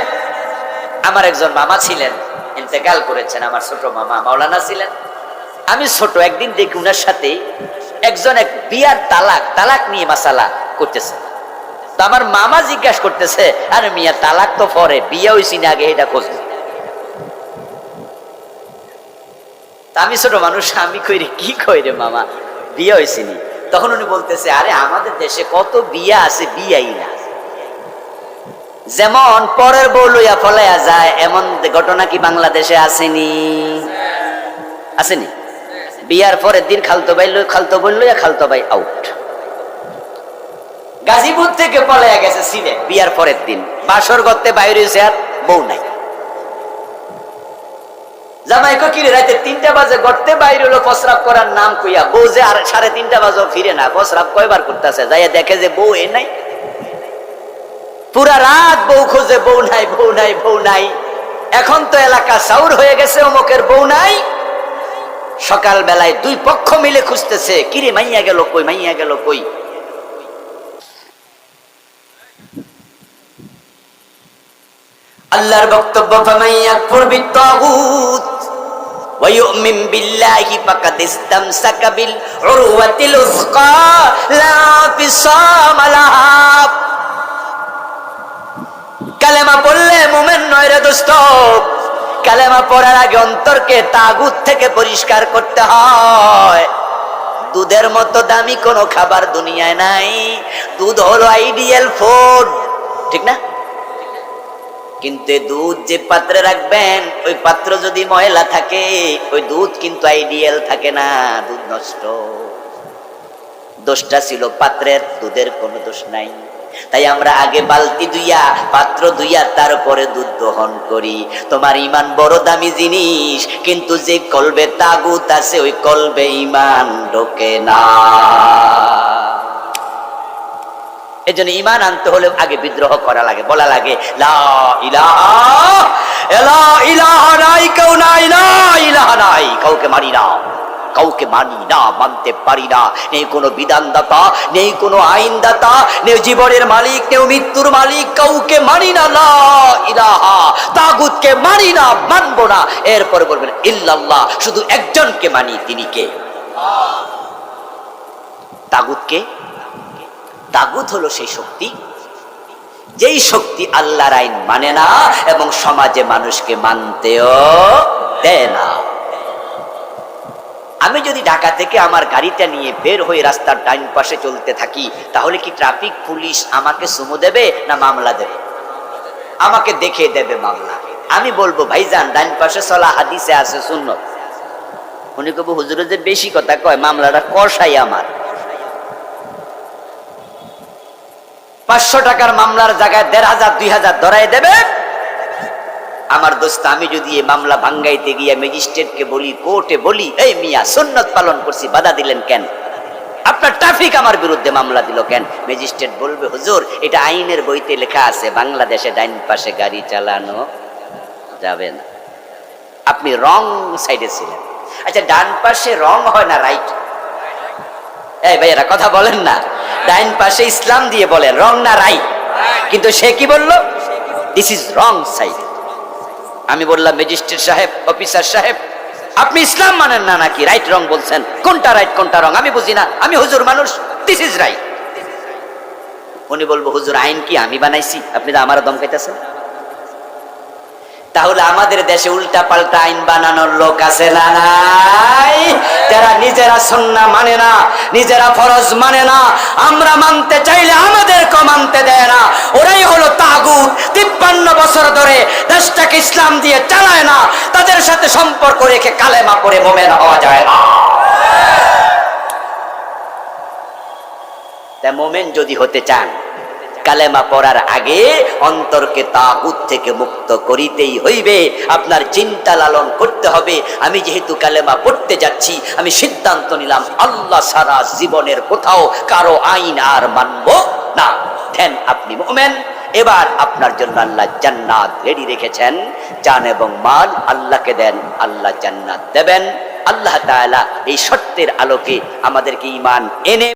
আমার একজন মামা ছিলেন, ইন্তেকাল করেছেন, আমার ছোট মামা মাওলানা ছিলেন। আমি ছোট, একদিন দেখি উনার সাথে একজন এক বিয়ার তালাক নিয়ে মাসালা করতেছে। তো আমার মামা জিজ্ঞাসা করতেছে, আরে মিয়া তালাক তো পরে, বিয়ে হইছি না আগে, এটা খোঁজ। আমি ছোট মানুষ, আমি কইরে কি কইরে মামা, বিয়ে হয়েছিনি? তখন উনি বলতেছে, আরে আমাদের দেশে কত বিয়া আছে, বিয়াই না। যেমন পরের বউ লইয়া ফলাইয়া যায়, এমন ঘটনা কি বাংলাদেশে আসেনি? আসেনি? বিয়ার পরের দিন খালতো বোন লইয়া খালতো ভাই আউট। গাজীপুর থেকে পলাইয়া গেছে সিলেট, বিয়ার পরের দিন বাসর করতে বাইরে হয়েছে, আর বউ নাই। জামাই কিরে রাতে 3টা বাজে গড়তে বাইরে হলো প্রস্রাব করার নাম কইয়া, বউ যে আর 3:30 বাজে ফিরে না, প্রস্রাব কয়বার করতেছে, যাইয়া দেখে যে বউ এ নাই। পুরা রাত বউ খোঁজে, বউ নাই, বউ নাই, বউ নাই। এখন তো এলাকা চাউর হয়ে গেছে, অমুকের বউ নাই। সকাল বেলায় 2 পক্ষ মিলে খুঁজতেছে, কিরে মাইয়া গেল কই, মাইয়া গেল কই। আল্লাহর বক্তব্য, ফামাইয়াকুর বিত্তাগুত ওয়া ইউমিন বিল্লাহি ফাকাদ ইসতামসাকা বিল উরওয়াতিল উসকা লা ফিসামা লাহা। কালেমা পড়লে মুমিন নয় রে দোস্ত। কালেমা পড়ার আগে অন্তরকে তাগুত থেকে পরিষ্কার করতে হয়। দুধের মতো দামি কোনো খাবার দুনিয়ায় নাই। দুধ হলো আইডিয়াল ফুড, ঠিক না? কিন্তু দুধ যে পাত্রে রাখবেন, ওই পাত্র যদি ময়লা থাকে, ওই দুধ কিন্তু আইডিয়াল থাকে না, দুধ নষ্ট। দোষটা ছিল পাত্রের, দুধের কোনো দোষ নাই। তাই আমরা আগে বালতি ধুইয়া, পাত্র ধুইয়া, তারপরে দুধ দহন করি। তোমার ঈমান বড় দামি জিনিস, কিন্তু যে কলবে তাগুত আছে, ওই কলবে ঈমান ঢোকে না। এই জন্য ঈমান আনতে হলে আগে বিদ্রোহ করা লাগে, বলা লাগে লা ইলাহা নাই, কেউ নাই, লা ইলাহা নাই, কাউকে মানি না, কাউকে মানি না, মানতে পারি না। নেই কোনো বিধানদাতা, নেই কোনো আইনদাতা, নেই জীবনের মালিক, নেই মৃত্যুর মালিক, কাউকে মানি না, লা ইলাহা। তাগুতকে মানি না, মানবো না। এরপরে বলবেন ইল্লাল্লাহ, শুধু একজনকে মানি, তিনি কে? তাগুতকে? তাগুত হলো সেই শক্তি, যেই শক্তি আল্লাহর আইন মানে না এবং সমাজে মানুষকে মানতেও দেয় না। আমি যদি ঢাকা থেকে আমার গাড়িটা নিয়ে বের হয়ে রাস্তার ডাইন পাশে চলতে থাকি, তাহলে কি ট্রাফিক পুলিশ আমাকে সুমো দেবে না মামলা দেবে? আমাকে দেখে দেবে মামলা। আমি বলবো ভাইজান ডাইন পাশে চলা হাদিসে আছে সুন্নত। উনি কব হুজুরে যে বেশি কথা কয়, মামলাটা কষাই আমার। 500 টাকার মামলার জায়গায় 1500 2000 ধরাই দেবে। আমার দোস্ত, আমি যদি এই মামলা ভাঙ্গাইতে গিয়ে ম্যাজিস্ট্রেটকে বলি, কোর্টে বলি, এই মিয়া সুন্নত পালন করছি, বাধা দিলেন কেন? আপনার ট্রাফিক আমার বিরুদ্ধে মামলা দিল কেন? ম্যাজিস্ট্রেট বলবে হুজুর, এটা আইনের বইতে লেখা আছে, বাংলাদেশে ডাইন পাশে গাড়ি চালানো যাবে না, আপনি রং সাইডে ছিলেন। আচ্ছা, ডান পাশে রং হয় না রাইট? এই ভাইয়েরা কথা বলেন না। ডাইন পাশে ইসলাম দিয়ে বলেন রং না রাইট, কিন্তু সে কি বললো? This is wrong side. আমি বললাম ম্যাজিস্ট্রেট সাহেব, অফিসার সাহেব, আপনি ইসলাম মানেন না নাকি রাইট রং বলছেন? কোনটা রাইট কোনটা রং আমি বুঝি না, আমি হুজুর মানুষ, দিস ইজ রাইট। উনি বলবো হুজুর আইন কি আমি বানাইছি, আপনি তো আমার দমকাইতেছেন। তাহলে আমাদের দেশে উল্টা পাল্টা আইন বানানোর লোক আছে না নাই? যারা নিজেরা সুন্নাহ মানে না, নিজেরা ফরজ মানে না, আমরা মানতে চাইলে আমাদেরকে মানতে দেয় না। ওরাই হলো তাগুত। 53 বছর ধরে দেশটাকে ইসলাম দিয়ে চালায় না, তাদের সাথে সম্পর্ক রেখে কালেমা পড়ে মুমিন হওয়া যায় না। তাই মুমিন যদি হতে চান, কালেমা পড়ার আগে অন্তরকে তাগুত থেকে মুক্ত করিতেই হইবে। আপনার চিন্তা লালন করতে হবে, আমি যেহেতু কালেমা পড়তে যাচ্ছি, আমি সিদ্ধান্ত নিলাম আল্লাহ সারা জীবনের কোথাও কারো আইন আর মানব না। দেন আপনি মুমিন। এবার আপনার জন্য আল্লাহ জান্নাত রেডি রেখেছেন। জান এবং মাল আল্লাহকে দেন, আল্লাহ জান্নাত দেবেন। আল্লাহ তাআলা এই শর্তের আলোকে আমাদেরকে ঈমান এনে